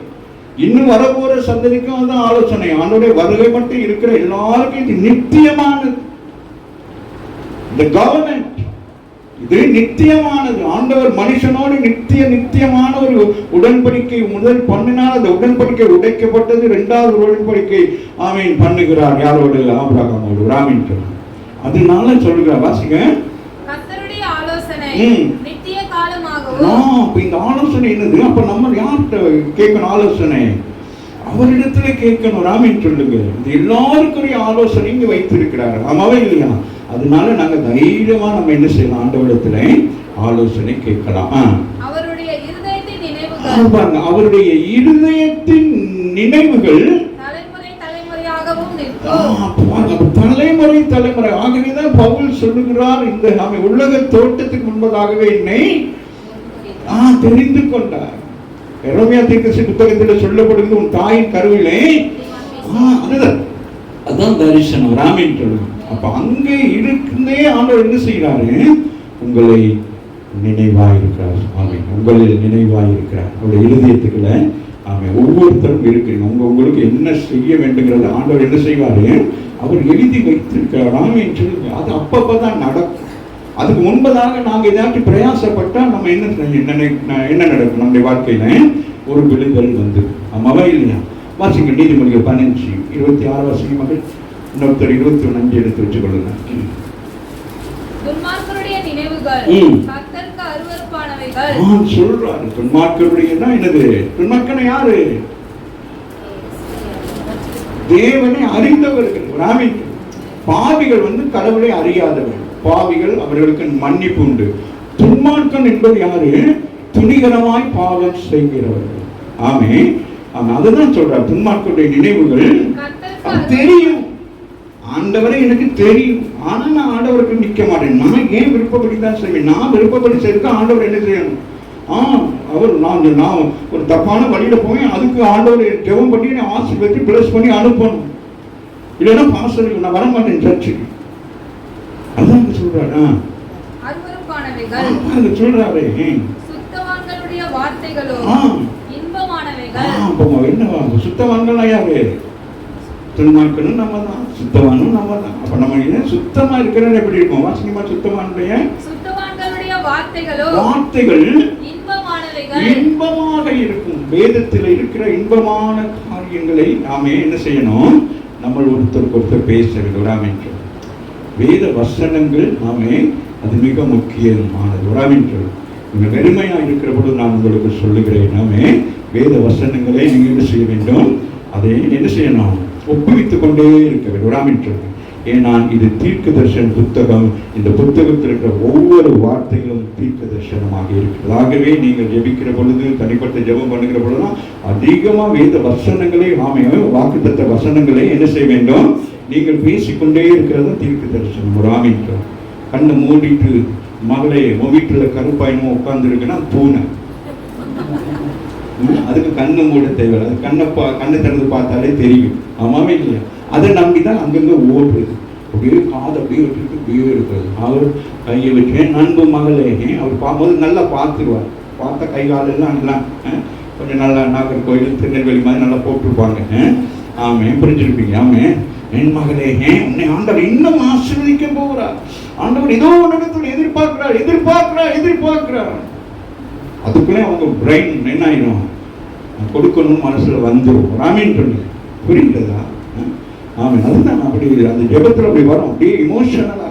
இன்னும் வரப்போற சந்ததிக்கும் அதுதான் ஆலோசனை. ஆண்டவருடைய வருகை மட்டும் இருக்கிற எல்லாருக்கும் இது நித்தியமானது. இந்த கவர்மெண்ட் இது நித்தியமானது. ஆண்டவர் மனுஷனோடு நித்தியமான ஒரு உடன்படிக்கை முதல் பண்ணினால் அந்த உடன்படிக்கை உடைக்கப்பட்டது. இரண்டாவது உடன்படிக்கை ஆமீன் பண்ணுகிறார். யாரோடு? ஆபிரகாமோடு. ஆமீன். அதனால சொல்லுகிறார், வாசிங்க. கர்த்தருடைய ஆலோசனை நித்திய காலமாகவும். இந்த ஆலோசனை என்னது? அப்ப நம்ம யார்கிட்ட கேட்கணும் ஆலோசனை? அவரிடத்துல கேட்கணும். ஆமீன் சொல்லுங்க. இது எல்லாருக்கும் ஆலோசனை இங்க வைத்திருக்கிறார். ஆமாவே இல்லையா? அதனால நாங்க தைரியமா நம்ம என்ன செய்யலாம்? ஆண்டவரிடத்துல ஆலோசனை கேட்கலாம். அவருடைய இருதயத்தின் நினைவுகள், அவருடைய இருதயத்தின் நினைவுகள் தலைமுறை தலைமுறையாகவும் நிற்கும். தலைமுறை தலைமுறை. ஆகவேதான் பவுல் சொல்லுகிறார், இந்த உலக தோட்டத்துக்கு முன்பதாகவே என்னை தெரிந்து கொண்டார். எரேமியா தீர்க்கதரிசி புத்தகத்தில் சொல்லப்படுகிறது, உன் தாயின் கருவிலே. அதான் தரிசனம். ராமீன் சொல்லுங்க. அப்ப அங்கே இருந்தே ஆண்டவர் என்ன செய்யறாரு? உங்களை நினைவாயிருக்கிறார். ஆமீன். உங்களில் நினைவாயிருக்கிறார். அவருடைய இருதயத்துக்குள்ள ஆமீன் ஒவ்வொருத்தரும் இருக்கிறீங்க. உங்களுக்கு என்ன செய்ய வேண்டுங்கிறத ஆண்டவர் என்ன செய்வாரு? அவர் எழுதி வைத்திருக்கிறார். ஆமீன் சொல்லுங்க. அது அப்பப்பதான் நடக்கும். அதுக்கு முன்பதாக நாங்க ஏதாச்சும் பிரயாசப்பட்டா நம்ம என்ன நடக்கும்? நம்முடைய வாழ்க்கையில ஒரு விழுதல் வந்து அம்மாவா இல்லையா? வாசிங்க நீதிமொழிகள் 15:26 வாசிங்க மகள். இன்னொருத்தர் 21 எடுத்து வச்சு கொள்ளுங்க. துன்மார்க்கருடைய நினைவுகள் கர்த்தருக்கு அருவருப்பானவைகள். சொல்றாரு துன்மார்க்கருடையனா என்னது? துன்மார்க்கன யாரு? தேவனை அறிந்தவர்கள். ஆமீன். பாவிகள் வந்து கடவுளை அறியாதவர்கள். பாவிகள், அவர்களுக்கு மன்னிப்பு உண்டு. துன்மார்க்கன் என்பது யாரு? துணிகரமாய் பாவம் செய்கிறவர்கள். ஆமீன். அதுதான் சொல்றார். துன்மார்க்கருடைய நினைவுகள் தெரியும். ஆண்டவரை எனக்கு தெரியும், ஆனா நான் ஆண்டவருக்கு நிற்க மாட்டேன். நான் ஏன் விருப்பப்படி தான் செய்வேன். நான் விருப்பப்படி செய்ய ஆண்டவர் என்ன செய்யணும்? அவர் நான் ஒரு தப்பான வழியில போய் அதுக்கு ஆண்டவர் ஜெபம் பண்ணி ஆசீர்வதித்து பிளஸ் பண்ணி அனுப்பணும். இல்லைன்னா பாஸ்டர் நான் வரமாட்டேன் சர்ச்சுக்கு. அதான் சொல்றாரு. அது சொல்றாரு. சுத்தவான்களுடைய வார்த்தைகளோ இன்பமானவைகள். என்ன சுத்தவான்கள் யாரு? துன்மார்க்கனும் நம்ம தான், சுத்தவானும் நம்ம தான். அப்ப நம்ம சுத்தமா இருக்கிறது எப்படி இருக்கும்? வாசிங்கமா. சுத்தவான்களுடைய வார்த்தைகள் இன்பமாக இருக்கும். வேதத்தில் இருக்கிற இன்பமான காரியங்களை நாமே என்ன செய்யணும்? நம்ம ஒருத்தருக்கு ஒருத்தர் பேச வேண்டும். வேத வசனங்கள் நாமே அது மிக முக்கியமானது. நீங்கள் வெறுமையா இருக்கிற பொழுது நான் உங்களுக்கு சொல்லுகிறேன், நாமே வேத வசனங்களை நீங்க என்ன செய்ய வேண்டும், அதை என்ன செய்யணும், ஒப்புவித்துக் கொண்டே இருக்க வேண்டும். ராமின் சொல்லுங்க. ஏன்னா இது தீர்க்க தரிசன புத்தகம். இந்த புத்தகத்தில் இருக்கிற ஒவ்வொரு வார்த்தைகளும் தீர்க்க தரிசனமாக இருக்கிறது. ஆகவே நீங்கள் ஜெபிக்கிற பொழுது, தனிப்பட்ட ஜெபம் பண்ணுகிற பொழுதுதான் அதிகமா வேத வசனங்களை, வாக்குத்தத்த வசனங்களை என்ன செய்ய வேண்டும், நீங்கள் பேசிக்கொண்டே இருக்கிறது தீர்க்க தரிசனம். ராமின் கண்ணை மூடிட்டு, மகளே உன் வீட்டுல கருப்பாயினமும் உட்கார்ந்து இருக்குன்னா பூனை, அதுக்கு கண்ணு மூட தேவையில்லை. அது கண்ணை திறந்து பார்த்தாலே தெரியும். ஆமாவே இல்லையா? அதை நம்பிதான் அங்கங்க ஓடுறது. அப்படியே காது அப்படியே வச்சுட்டு அப்படியே இருக்கிறது. அவர் கையை வச்சேன், நண்பு மகளே, அவர் பார்க்கும்போது நல்லா பார்த்துருவார். பார்த்த கை காலெல்லாம் எல்லாம் கொஞ்சம் நல்லா நாகர்கோயில் திருநெல்வேலி மாதிரி நல்லா போட்டிருப்பாங்க. ஆமே, புரிஞ்சிருப்பீங்க. ஆமே, என் மகளே, உன்னை ஆண்டவர் இன்னும் ஆசீர்வதிக்க போகிறார். ஆண்டவர் ஏதோ ஒன்று எதிர்பார்க்கிறார். அதுக்குள்ளே அவங்க பிரெயின் என்ன ஆயிடும், கொடுக்கணும் மனசுல வந்துடும். ராமின் சொல்லி புரியுறதா? ஆமாம், அதுதான் அப்படி அந்த ஜெபத்தில் அப்படி வரும். அப்படியே இமோஷனலா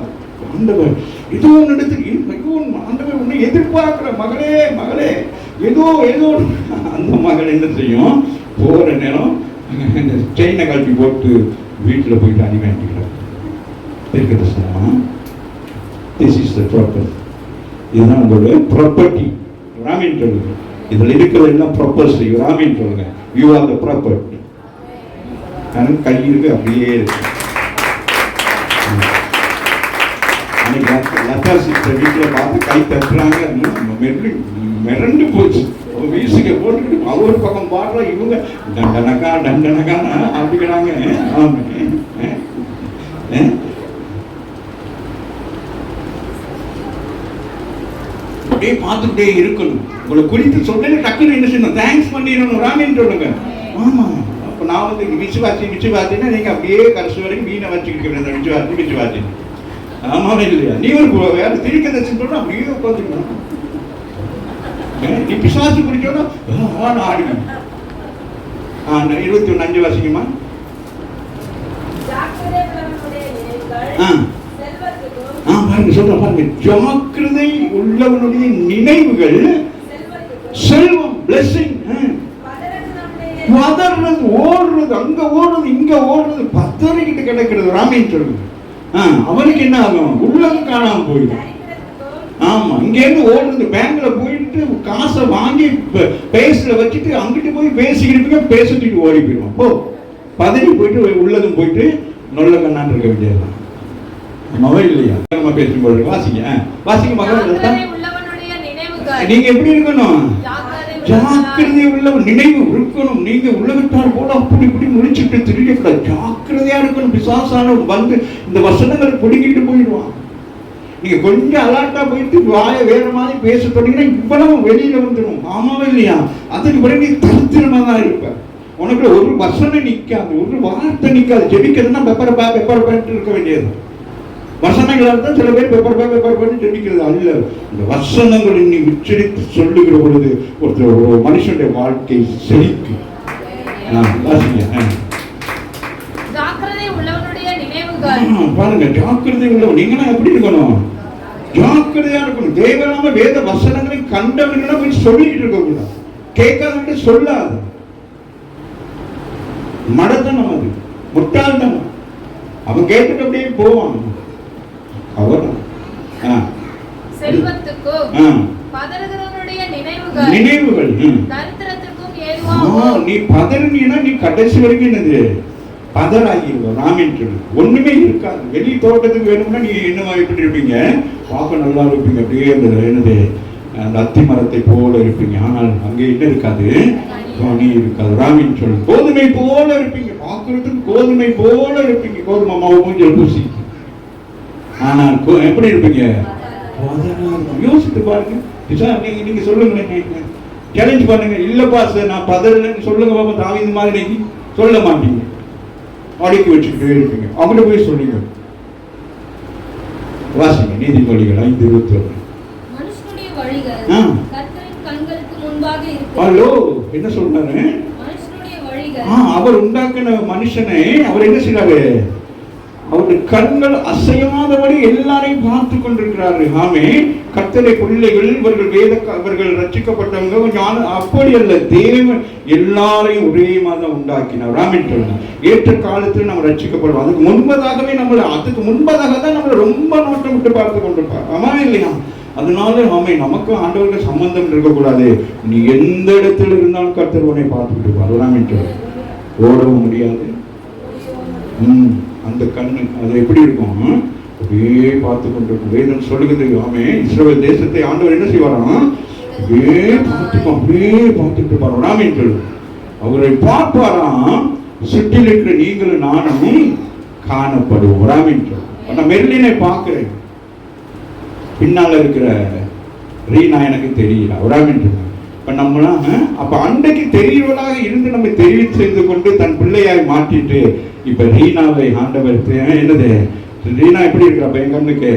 ஆண்டவர் ஏதோ ஒன்று ஆண்டவர் உன்னை எதிர்பார்க்கிற மகளே ஏதோ அந்த மகள் என்ன செய்யும், போகிற நேரம் இந்த செயினை கழட்டி போட்டு வீட்டில் போயிட்டு அணி வேண்டிக்கிறார். இருக்கிறது. This is the property. இதுதான் உங்களுடைய ப்ராப்பர்ட்டி. ராமின் சொல்லுங்க. இதில் இருக்கிற எல்லாம் ப்ராப்பர்ட்டி. ராமின் சொல்லுங்க. You are the property. கை இருக்கு, அப்படியே இருக்கு. லதா சிஸ்டர் வீட்டில் பார்த்து கை தட்டுறாங்க, மிரண்டு போச்சு. வீசுக போட்டுக்கிட்டு அவர் பக்கம் பாடுறா, இவங்க டண்டனக்கா அப்படிங்கிறாங்க. அப்படியே பார்த்துட்டே இருக்கணும். உங்களை குறித்து சொல்லல டக்குன்னு என்ன செய்யணும், தேங்க்ஸ் பண்ணிடணும். ராமின்னு சொல்லுங்க. ஆமா, அப்போ நான் வந்து விச்சுவாத்தின்னா நீங்கள் அப்படியே கடைசி வரைக்கும் மீனை வச்சுக்கிட்டு விச்சுவாத்தி. ஆமாவே இல்லையா? நீ ஒரு வேற திருக்க தரிசனம் சொல்ற அப்படியே உட்காந்துக்கணும். நீ பிசாசு குடிச்சோன்னா ஆடிக்கணும். 21 வாசிக்குமா? பாருங்க, சொல்ற பாருங்க. ஜாக்கிரதை உள்ளவனுடைய நினைவுகள் செல்வம், பிளெஸிங். பதறது, ஓடுறது, அங்க ஓடுறது, இங்க ஓடுறது, பத்தறிக்கிட்டு கிடக்கிறது. ராமின்னு சொல்லுங்க. அவனுக்கு என்ன ஆகும், உள்ளது காணாம போயிடும். ஆமா, இங்க இருந்து ஓடுறது, பேங்க்ல போயிட்டு காசை வாங்கி பேஸ்ல வச்சுட்டு அங்கிட்டு போய் பேசிக்கிட்டு பேசிட்டு ஓடி போயிடுவான். போ, பதறி போயிட்டு உள்ளதும் போயிட்டு நொல்ல கண்ணான் இருக்க வேண்டியதுதான். ஆமாவா இல்லையா? நம்ம பேசும்போது வாசிங்க மகன். நீங்க எப்படி இருக்கணும், ஜாக்கிரதை உள்ள நினைவு இருக்கணும். நீங்க உள்ளவிட்டால் போல அப்படி இப்படி முடிச்சுட்டு திரியக்கூடாது. ஜாக்கிரதையா இருக்கணும். பிசாசான வந்து இந்த வசனங்களை பிடிக்கிட்டு போயிடுவான். நீங்க கொஞ்சம் அலர்ட்டா போயிட்டு வாய வேற மாதிரி பேச தொடங்கினா இவ்வளவு வெளியில வந்துடும். ஆமாவா இல்லையா? அதுக்கு பிறகு நீ தரித்திரமா தான் இருப்ப. உனக்கு ஒரு வசனம் நிக்காது, ஒரு வார்த்தை நிக்காது. ஜெபிக்கிறதுனா பெப்பர் இருக்க வேண்டியது. வசனங்களால் தான் சில பேர் பெப்பர் ஜெபிக்கிறது அல்ல. இந்த வசனங்களை நீ உச்சரித்து சொல்லுகிற பொழுது ஒரு மனுஷனுடைய வாழ்க்கை செழிக்கும். பாருங்க, ஜாக்கிரதை உள்ளவன். நீங்களாம் எப்படி இருக்கணும், ஜாக்கிரதையா இருக்கணும். தேவையில்லாம வேத வசனங்களை கண்டவங்களா போய் சொல்லிட்டு இருக்க கூடாது. கேட்காத சொல்லாது. மடத்தனம், அது முட்டாள்தனம். அவன் கேட்டுட்டு அப்படியே போவான். நினைவுகள் நீ பதறினா நீ கடைசி வரைக்கும் என்னது பதறாகிடுவோம். ராமின் சொல்லு, ஒண்ணுமே இருக்காது. வெளி தோட்டத்துக்கு வேணும்னா நீ என்ன எப்படி இருப்பீங்க, பார்க்க நல்லா இருப்பீங்க. அப்படியே என்னது அந்த அத்தி மரத்தை போல இருப்பீங்க. ஆனால் அங்கே என்ன இருக்காது, நீ இருக்காது. ராமின் சொல்லு, கோதுமை போல இருப்பீங்க. பார்க்கறதுக்கு கோதுமை போல இருப்பீங்க. கோதுமை மாவு மூஞ்சில் பூசி. ஆனால் எப்படி இருப்பீங்க, யோசித்து பாருங்க. நீங்க சொல்லுங்க, சேலஞ்ச் பண்ணுங்க. இல்லப்பா சார் நான் பதறலன்னு சொல்லுங்க பாப்பா. தாவீது மாதிரி சொல்ல மாட்டீங்க, அடக்கி வச்சுக்கிட்டே இருப்பீங்க. அவங்கள்ட்ட போய் சொல்லுங்க. வாசிங்க நீதிமொழிகள் 5:21. ஹலோ, என்ன சொல்றாரு? அவர் உண்டாக்கின மனுஷனை அவர் என்ன செய்யறாரு, அவருடைய கண்கள் அசையாதபடி எல்லாரையும் பார்த்து கொண்டிருக்கிறாரு. ஆமே, கர்த்தருடைய பிள்ளைகள், இவர்கள் ரட்சிக்கப்பட்டவங்க கொஞ்சம் அப்படி அல்ல. தேவன் எல்லாரையும் ஒரே மாதிரி உண்டாக்கினார். ஆமென் சொல்லுங்க. ஏற்ற காலத்தில் நம்ம ரட்சிக்கப்படுவோம். அதுக்கு முன்பதாக தான் நம்மளை ரொம்ப நோட்டம் விட்டு பார்த்து கொண்டிருப்பார். ஆமா இல்லையா? அதனால ஆமை, நமக்கு ஆண்டவருக்கு சம்பந்தம் இருக்கக்கூடாது. நீ எந்த இடத்துல இருந்தாலும் கர்த்தர் உன்னை பார்த்துக்கிட்டு இருப்பார். ஆமென் சொல்லுங்க. ஓடவும் முடியாது. அந்த கண்ணு அது எப்படி இருக்கும்? அப்படியே பார்த்து கொண்டிருக்கும். வேதம் சொல்லுகிறது. ஆமே, இஸ்ரவேல் தேசத்தை ஆண்டவர் என்ன செய்வாராம்? அப்படியே பார்த்துட்டு இருப்பார். ஆமென் சொல்லுங்க. அவரை பார்ப்பாராம். சுற்றில் இருக்கிற நீங்களும் நானும் காணப்படுவோம். ஆமென் சொல்லுங்க. நான் மெர்லினை பார்க்கிறேன். பின்னால இருக்கிற ரீனா எனக்கு தெரியல. ஆமென் சொல்லுங்க. இப்ப நம்மளாம் அப்ப அன்றைக்கு தெரியவளாக இருந்து நம்ம தெரிவு செய்து கொண்டு தன் பிள்ளையாய் மாற்றிட்டு இப்ப ரீனாவை ஆண்டவர் என்னது, ரீனா எப்படி இருக்கா? என் கண்ணுக்கு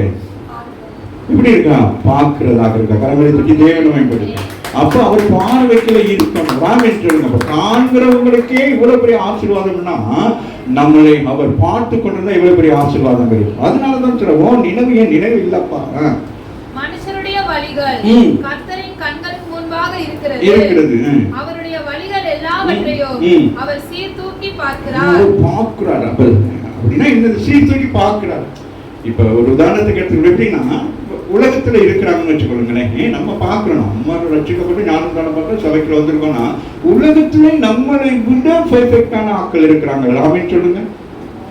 எப்படி இருக்கா? பார்க்கிறதாக இருக்கா? கரங்களை தட்டி தேவனை மேம்படுத்த. அப்ப அவர் பார்வைக்குள்ள இருக்கணும். ஆமென் சொல்லுங்க. அப்ப காண்கிறவங்களுக்கே இவ்வளவு பெரிய ஆசீர்வாதம்னா நம்மளை அவர் பார்த்து கொண்டிருந்தா இவ்வளவு பெரிய ஆசீர்வாதம் கிடைக்கும். அதனாலதான் சொல்லுவோம், நினைவு இல்லப்பா. மனுஷருடைய வழிகள் கர்த்தரின் கண்களுக்கு முன்பாக இருக்கிறது. அவருடைய வழிகள் எல்லாவற்றையும் அவர் சீர்தூக்கி பார்க்கிறார். அப்படின்னா இந்த சீர்தூக்கி பார்க்கிறார். இப்ப ஒரு உதாரணத்துக்கு எடுத்து எப்படின்னா, உலகத்துல இருக்கிறாங்கன்னு வச்சுக்கொள்ளுங்களேன். நம்ம பார்க்கணும், நம்ம ரட்சிக்கப்பட்டு ஞானம் தானம் பார்த்து சபைக்குள்ள வந்திருக்கோம்னா உலகத்துல நம்மளை விட பெர்ஃபெக்டான ஆட்கள் இருக்கிறாங்க. ஆமென் சொல்லுங்க.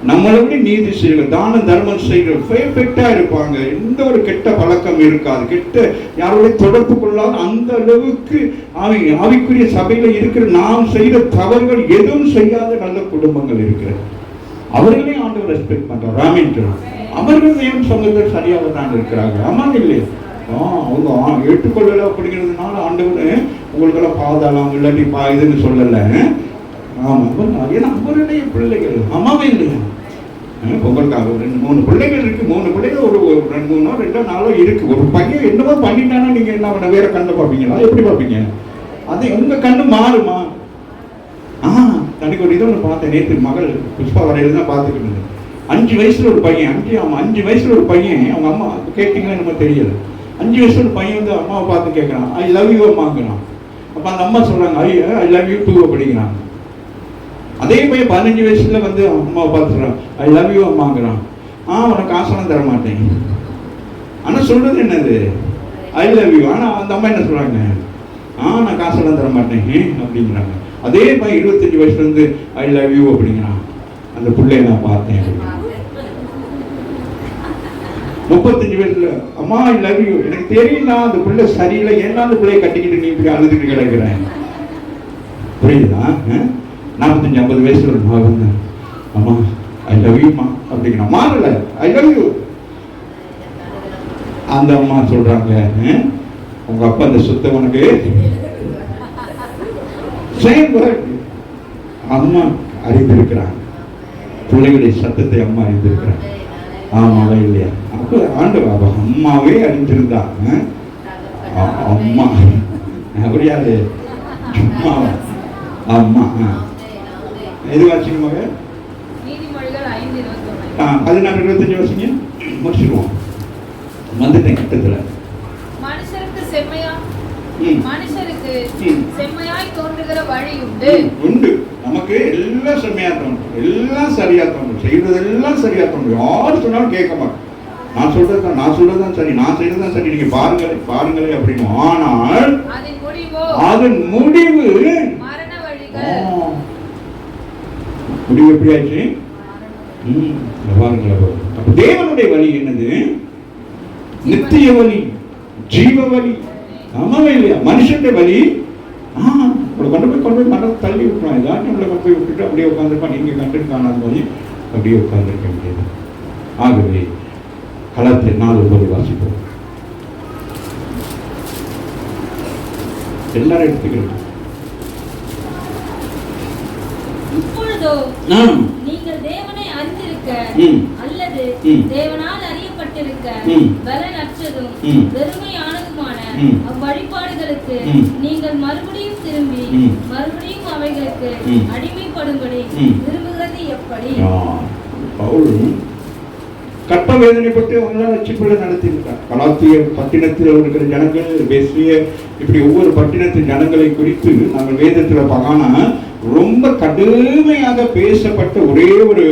நம்மளை விட நீதி செய்ய, தான தர்மம் செய்ய பெர்ஃபெக்டா இருப்பாங்க. எந்த ஒரு கெட்ட பழக்கம் இருக்காது, கெட்ட யாருடைய தொடர்பு கொள்ளாத அந்த அளவுக்கு ஆவிக்குரிய சபையில இருக்கிற நாம் செய்த தவறுகள் எதுவும் செய்யாத நல்ல குடும்பங்கள் இருக்கிறது. அவர்களையும் ஆண்டவர் ரெஸ்பெக்ட் பண்றார். ஆமென் சொல்லுங்க. அவர்கள் தேவன் சமூகத்தில் சரியாக தான் இருக்கிறாங்க. ஆமா இல்லையா? அவங்க ஏற்றுக்கொள்ளல அப்படிங்கிறதுனால ஆண்டவர் உங்களுக்கெல்லாம் பாதாளம் இல்லாட்டி இதுன்னு சொல்லல. ஆமா, ஏன்னா அவருடைய பிள்ளைகள். ஆமாவே இல்லையா? உங்களுக்காக 2-3 பிள்ளைகள் இருக்கு. 3 பிள்ளைகள் ஒரு 2-3 இருக்கு. ஒரு பையன் என்னவோ பண்ணிட்டானா நீங்க என்ன வேற கண்ணை பார்ப்பீங்களா? எப்படி பார்ப்பீங்க? அது உங்க கண்ணு மாறுமா? தனக்கு ஒரு இது ஒன்று பார்த்தேன். நேற்று மகள் புஷ்பா வரையில தான் பார்த்துக்கிட்டு இருந்தேன். 5 வயசுல ஒரு பையன், 5 வயசுல ஒரு பையன், அவங்க அம்மா கேட்டீங்கன்னா நம்ம தெரியல. 5 வயசுல ஒரு பையன் வந்து அம்மாவை பார்த்து கேட்கறான், ஐ லவ் யூ அம்மாங்கிறான். அப்ப அந்த அம்மா சொல்றாங்க, ஐ லவ் யூ டூ அப்படிங்கிறாங்க. அதே பையன் 15 வயசுல வந்து அம்மாவை பார்த்து சொல்றான், ஐ லவ் யூ அம்மாங்கிறான். உனக்கு காசெல்லாம் தர மாட்டேன். ஆனா சொல்றது என்னது? I love you. ஆனா அந்த அம்மா என்ன சொல்றாங்க? நான் காசெல்லாம் தர மாட்டேன் அப்படிங்கிறாங்க. அதே பையன் 25 வயசுல இருந்து ஐ லவ் யூ அப்படிங்கிறான். அந்த பிள்ளைய நான் பார்த்தேன். 35 வயசுல அம்மா ஐ லவ் யூ. எனக்கு தெரியல அந்த பிள்ளை சரியில்லை, ஏன்னா அந்த பிள்ளைய கட்டிக்கிட்டு நீ இப்படி அழுதுட்டு கிடக்குறேன். புரியுதா? 45-50 வயசுல ஒரு மகன் வந்து அம்மா ஐ லவ் யூமா அப்படிங்கிற மாறல, ஐ லவ் யூ. அந்த அம்மா சொல்றாங்க, உங்க அப்பா அந்த சுத்த உனக்கு சேம் வேர்ட். அம்மா அறிந்திருக்கிறாங்க, பிள்ளைகளுடைய சத்தத்தை அம்மா அறிந்திருக்கிறாங்க. ஆமாவா இல்லையா? அப்ப ஆண்டவா அம்மாவே அறிந்திருந்தாங்க. அம்மா அப்படியாது, அம்மா எது வாசிங்க மக? 16-25 வாசிங்க, முடிச்சிருவோம். வந்துட்டேன் கிட்டத்துல. மனுஷருக்கு செம்மையாய் தோன்றுகிற வழி உண்டு. நமக்கு எல்லாம் செம்மையா தோன்றும், எல்லாம் சரியா தோன்றும், செய்வதெல்லாம் சரியா தோன்றும். யாரு சொன்னாலும் கேட்க மாட்டோம். நான் சொல்றதுதான் சரி, நான் செய்யறதுதான் சரி, நீங்க பாருங்களே அப்படின்னு. ஆனால் அதன் முடிவு முடிவு எப்படி ஆச்சு? பாருங்களேன். அப்ப தேவனுடைய வழி என்னது? நித்திய வழி, ஜீவ வழி. ஆமாவே இல்லையா? மனுஷனுடைய வழி கொண்டு போய் மனம் தள்ளி விட்டுருவான். ஏதாச்சும் நம்மளை கொண்டு போய் விட்டுட்டு அப்படியே உட்காந்துருப்பான். நீங்க கண்டு காணாத போது அப்படியே உட்காந்துருக்க முடியாது. ஆகவே கலாத்தியர் 4:9 வாசிப்போம். எல்லாரும் எடுத்துக்கிறோம். இப்பொழுதோ நீங்கள் தேவனை அறிந்திருக்க அல்லது தேவனால் அறியப்பட்டிருக்க பலனற்றதும் வெறுமையானதுமான அவ்வழிபாடுகளுக்கு நீங்கள் மறுபடியும் திரும்பி மறுபடியும் அவைகளுக்கு அடிமைப்படும்படி விரும்புகிறது எப்படி? பவுல் கட்ட வேதனைப்பட்டு அவங்களாம் ரட்சிப்புள்ள நடத்தியிருக்காங்க. கலாத்திய பட்டினத்தில் இருக்கிற ஜனங்கள், பேசிய இப்படி ஒவ்வொரு பட்டினத்தின் ஜனங்களை குறித்து நாங்கள் வேதத்தில் பார்க்கனா ரொம்ப கடுமையாக பேசப்பட்ட ஒரே ஒரு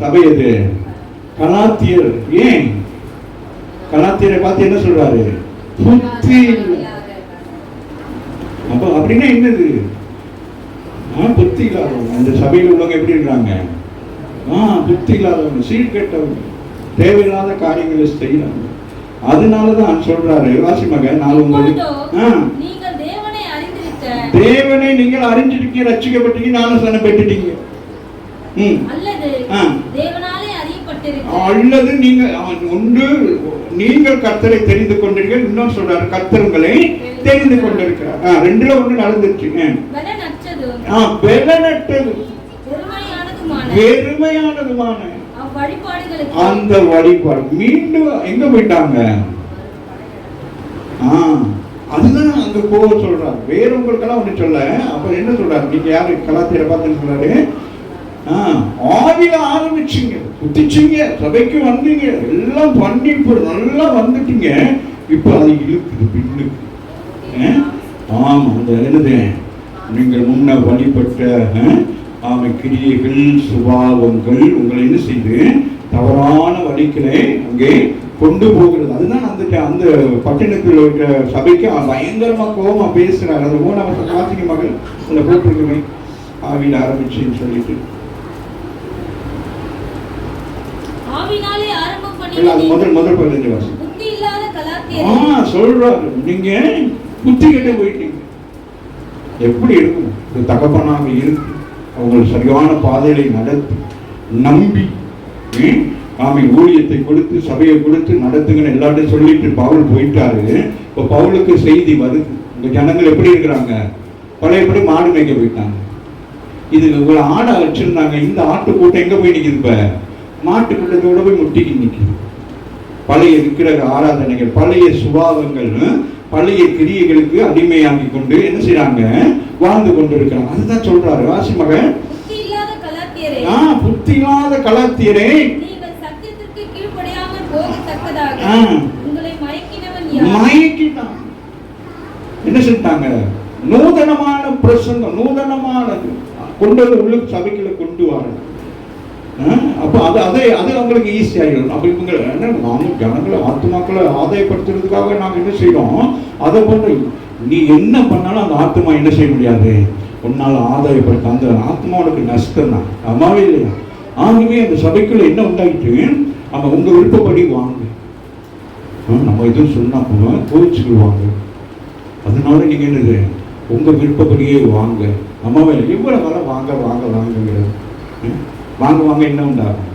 சபை அது கலாத்தியர். ஏன் கலாத்தியரை பார்த்து என்ன சொல்றாரு? புத்தி. அப்ப அப்படின்னா என்னது? புத்தி இல்லாதவங்க. அந்த சபையில் உள்ளவங்க எப்படி இருக்காங்க? புத்தி இல்லாதவங்க, சீர்கெட்டவங்க, தேவையில்லாத காரியங்களை செய்யறாங்க. அதனாலதான் சொல்றாரு வாசிமக 4:9, தேவனை நீங்கள் அறிஞ்சிருக்கீங்க, ரட்சிக்கப்பட்டீங்க, ஞானஸ்நானம் பெற்றுட்டீங்க. அல்லது நீங்கள் கர்த்தரை தெரிந்து கொண்டீர்கள். இன்னும் சொல்றாரு கர்த்தர் உங்களை தெரிந்து கொண்டிருக்கிறார். ரெண்டுல ஒண்ணு நடந்துச்சு. வெறுமையானதுமான அந்த வழிபாடு மீண்டும் எங்க போயிட்டாங்க? அதுதான் அங்க போக சொல்றாரு. வேற உங்களுக்கெல்லாம் ஒண்ணு சொல்ல. அப்ப என்ன சொல்றாரு? நீங்க யாரு கலாத்தியரை பார்த்து சொல்றாரு? ஆவில ஆரம்பிச்சீங்க, குத்திச்சீங்க, சபைக்கு வந்தீங்க, எல்லாம் பண்ணி நல்லா வந்துட்டீங்க. இப்ப அது இழுக்குது பின்னுக்கு. ஆமா, அந்த என்னது நீங்கள் முன்ன வழிபட்ட கிரியைகள், சுபாவங்கள் உங்களை என்ன செய்து தவறான வழிகளை அங்கே கொண்டு போகிறது. அதுதான் அந்த பட்டினத்தில் இருக்கிற சபைக்கு பயங்கரமா கோபமா பேசுறாரு. அந்த 3 வாசிங்க மகள் அந்த போட்டிருக்குமே, ஆவியில ஆரம்பிச்சுன்னு சொல்லிட்டு முதல் 15 வாசி சொல்றாரு. நீங்க புத்தி கிட்ட போயிட்டீங்க. எப்படி இருக்கும்? தகப்பனாக இருக்கு அவங்களை சரியான பாதையை நடத்தி நம்பி ஊழியத்தை கொடுத்து சபையை கொடுத்து நடத்துங்கன்னு எல்லாத்தையும் சொல்லிட்டு பவுல் போயிட்டாரு. இப்ப பவுலுக்கு செய்தி வருது. இந்த ஜனங்கள் எப்படி இருக்கிறாங்க? பழையபடி மாடு மேய்க்க போயிட்டாங்க. இது ஒரு ஆடை வச்சிருந்தாங்க. இந்த ஆட்டு கூட்டம் எங்க போய் நிக்குது? இப்ப மாட்டு கூட்டத்தோட போய் முட்டிக்கு நிக்குது. பழைய விக்கிர ஆராதனைகள், பழைய சுபாவங்கள், பழைய கிரியைகளுக்கு அடிமையாகி கொண்டு என்ன செய்யறாங்க? வாழ்ந்து கொண்டிருக்கிறாங்க. அதுதான் சொல்றாரு வாசி மகன். புத்தி இல்லாத கலாத்தியரே, என்ன செஞ்சாங்க? நூதனமான பிரசங்கம், நூதனமானது கொண்டு உள்ளுக்கு சபைக்குள்ள கொண்டு வர. அப்ப அது அவங்களுக்கு ஈஸியாகிடும். அப்ப இவங்க நாம ஜனங்களை ஆத்மாக்களை ஆதாயப்படுத்துறதுக்காக நாங்க என்ன செய்யறோம்? அதை போன்ற நீ என்ன பண்ணாலும் அந்த ஆத்மா என்ன செய்ய முடியாது, உன்னால ஆதாயப்படுத்த. அந்த ஆத்மாவுக்கு நஷ்டம் தான். அம்மாவே இல்லையா? ஆகவே அந்த சபைக்குள்ள என்ன உண்டாயிட்டு, நம்ம உங்க விருப்பப்படி வாங்க. நம்ம எதுவும் சொன்னா கோவிச்சுக்குவாங்க. அதனால நீங்க என்னது, உங்க விருப்பப்படியே வாங்க. அம்மாவே எவ்வளவு வர வாங்க வாங்க வாங்குங்கிறது. வாங்க வாங்க என்ன உண்டாகும்?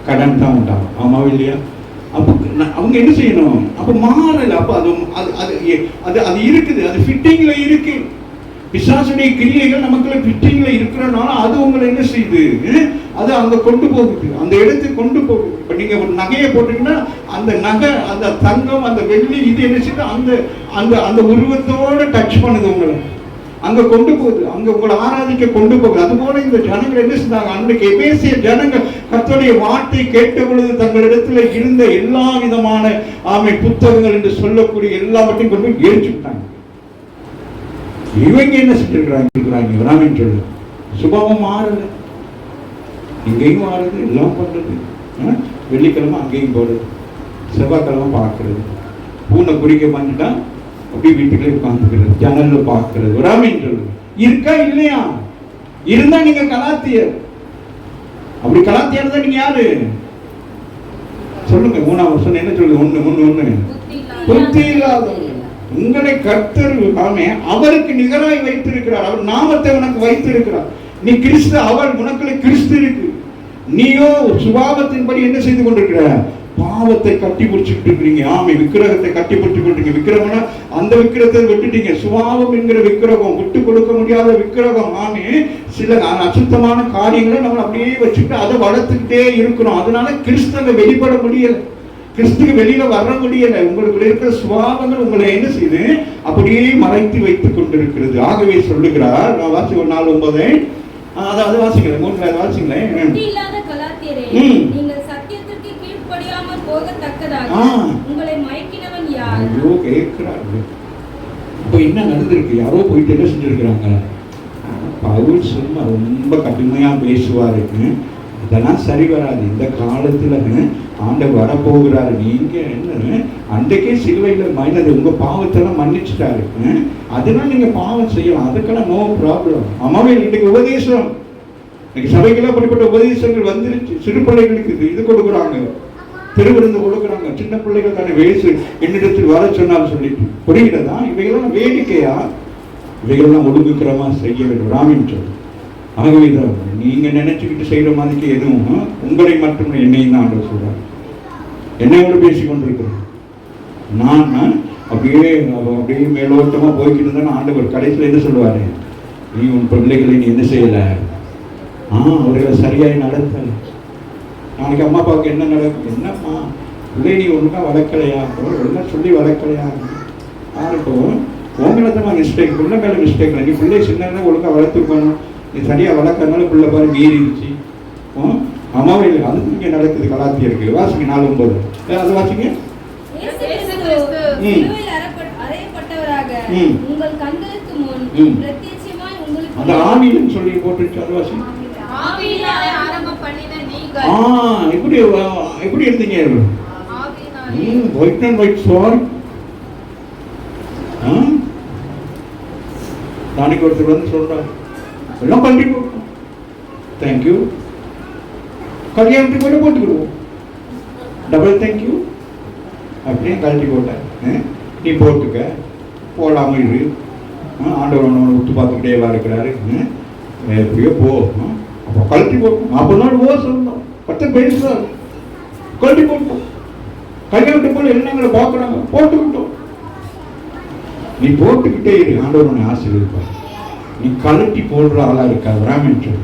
கடன் தான் உண்டாகும். ஆமாவே இல்லையா? அப்போ அவங்க என்ன செய்யணும்? அப்ப மாறல. அப்ப அது இருக்குது, அது ஃபிட்டிங்ல இருக்கு. பிசாசுடைய கிரியைகள் நமக்குள்ள ஃபிட்டிங்ல இருக்கிறனால அது உங்களை என்ன செய்யுது? அது அங்க கொண்டு போகுது, அந்த இடத்துக்கு கொண்டு போகுது. இப்ப நீங்க ஒரு நகையை போட்டீங்கன்னா அந்த நகை, அந்த தங்கம், அந்த வெள்ளி, இது என்ன செய்யுது? அந்த அந்த அந்த உருவத்தோட டச் பண்ணுது உங்களை, அங்க கொண்டு போகுது, அங்க உங்களை ஆராதிக்க கொண்டு போகுது. அதுபோல இந்த ஜனங்கள் என்ன செஞ்சாங்க? அன்றைக்கு எபேசிய ஜனங்கள் கர்த்தருடைய வார்த்தை கேட்ட பொழுது தங்களிடத்துல இருந்த எல்லா விதமான புத்தகங்கள் என்று சொல்லக்கூடிய எல்லாவற்றையும் கொண்டு போய் எரிச்சு விட்டாங்க. இவங்க என்ன செஞ்சிருக்கிறாங்க? சொல்லு, சுபாவம் மாறுது, இங்கேயும் மாறுது, எல்லாம் பண்றது. வெள்ளிக்கிழமை அங்கேயும் போறது, செவ்வாய்க்கிழமை பார்க்கறது, பூனை குறிக்க பண்ணிட்டா அப்படியே வீட்டுக்குள்ளே உட்கார்ந்துக்கிறது, ஜன்னல்ல பார்க்கிறது. வராமின்னு சொல்லு இருக்கா இல்லையா? இருந்தா நீங்க கலாத்தியர். அப்படி கலாத்தியர் தான் நீங்க யாரு சொல்லுங்க. 3ஆம் வருஷம் என்ன சொல்லுது? ஒண்ணு புத்தி இல்லாதவங்க. உங்களை கர்த்தர் அவருக்கு நிகராய் வைத்திருக்கிறார். அவர் நாமத்தை உனக்கு வைத்திருக்கிறார். நீ கிறிஸ்து, அவர் உனக்குள்ள கிறிஸ்து இருக்கு. நீயோ சுபாவத்தின்படி என்ன செய்து கொண்டிருக்கிற? பாவத்தை கட்டி பிடிச்சுட்டு இருக்கிறீங்க. விக்கிரகத்தை கட்டி பிடிச்சு கொண்டிருக்கீங்க. விக்கிரகம்னா அந்த விக்கிரகத்தை விட்டுட்டீங்க. சுபாவம் என்கிற விக்கிரகம், விட்டு கொடுக்க முடியாத விக்கிரகம். சில அசுத்தமான காரியங்களை நம்ம அப்படியே வச்சுட்டு அதை வளர்த்துக்கிட்டே இருக்கிறோம். அதனால கிறிஸ்தவ வெளிப்பட முடியல, கிறிஸ்துக்கு வெளியில வர முடியல. உங்களுக்கு இருக்கிற சுபாவங்கள் உங்களை என்ன செய்து அப்படியே மறைத்து வைத்துக் கொண்டிருக்கிறது. ஆகவே சொல்லுகிறார், வாசி 4:9, அதாவது வாசிக்கிறேன், 3 வாசிங்களேன். போகத்தக்கதாக உங்களை மயக்கினவன் யார்? ஐயோ கேட்கிறாரு. அப்ப என்ன நடந்திருக்கு? யாரோ போயிட்டு என்ன செஞ்சிருக்கிறாங்க? பவுல் சும்மா ரொம்ப கடுமையா பேசுவாரு. இதெல்லாம் சரி வராது. இந்த காலத்துல ஆண்டவர் வரப்போகிறாரு. நீங்க என்ன அன்றைக்கே சிலுவையில மனிதது உங்க பாவத்தெல்லாம் மன்னிச்சுட்டாரு. அதனால நீங்க பாவம் செய்யலாம், அதுக்கெல்லாம் நோ ப்ராப்ளம். அம்மாவே இன்னைக்கு உபதேசம், இன்னைக்கு சபைக்கெல்லாம் அப்படிப்பட்ட உபதேசங்கள் வந்துருச்சு. சிறு பிள்ளைகளுக்கு இது கொடுக்குறாங்க, திருவிருந்து கொடுக்குறாங்க. சின்ன பிள்ளைகள் தானே வயசு என்னிடத்தில் வர சொன்னாலும் சொல்லிட்டு புரிகிறதா? இவைகள்லாம் வேடிக்கையா? இவைகள்லாம் ஒடுங்குக்கிறமா செய்ய வேண்டும். ராமின் சொல். ஆகவே நீங்க நினைச்சுக்கிட்டு செய்யற மாதிரிக்கு எதுவும் உங்களை மட்டும் என்னையும் தான் ஆண்டவர் சொல்றாரு. என்னையோட பேசி கொண்டிருக்கிறேன் நான். அப்படியே மேலோட்டமா போய்கிட்டு இருந்தா ஆண்டவர் கடைசியில் என்ன சொல்லுவாரு? நீ உன் பிள்ளைகளை நீ என்ன செய்யல, அவர்களை சரியாய் நடத்தல. நாளைக்கு அம்மா அப்பாவுக்கு என்ன நடக்கும்? என்னம்மா பிள்ளை நீ ஒன்றுக்கா வளர்க்கலையா, ஒழுங்கா சொல்லி வளர்க்கலையா? யாருக்கும் உங்களை தான் மிஸ்டேக், பிள்ளை மேலே மிஸ்டேக் இல்லை. நீ பிள்ளை சின்ன ஒழுங்கா வளர்த்துக்கணும். நீ சரியா வளர்க்கறதுனால பிள்ளை பாரு மீறிடுச்சு. அம்மாவே இல்லை. அது இங்கே நடக்குது. கலாத்தியருக்கு வாசிங்க 4:9. அது வாசிங்க. உங்கள் கண்களுக்கு முன் பிரத்யட்சமாய் உங்களுக்கு அந்த ஆவின்னு சொல்லி போட்டுச்சு. அது வாசிங்க. ஆவியினாலே ஆரம்பம் பண்ணின நீங்கள் எப்படி இருந்தீங்க? ஒயிட் அண்ட் ஒயிட் ஸ்வார். நாளைக்கு ஒருத்தர் வந்து சொல்றாரு, எல்லாம் கழட்டி போட்டோம். தேங்க்யூ. கல்யாணத்துக்கு கூட போட்டுக்கிடுவோம். Double thank you. அப்படியே கழட்டி போட்டேன். நீ போட்டுக்க, போடாம இரு. ஆண்டவர் ஒன்று விட்டு பார்த்துக்கிட்டே இருக்கிறாரு. எப்படியோ போ. அப்போ கழட்டி போட்டோம். 40 நாள் ஓ சொல்லணும். 10 பேசுறாரு. கழட்டி போட்டோம். கல்யாணத்துக்கு போல என்னங்களை பார்க்குறாங்க, போட்டுக்கிட்டோம். நீ போட்டுக்கிட்டே இரு. ஆண்டவர் உன்னை ஆசீர்வதிப்பார். நீ கழட்டி போடுற ஆளா இருக்கா? ராமன் சொல்லு.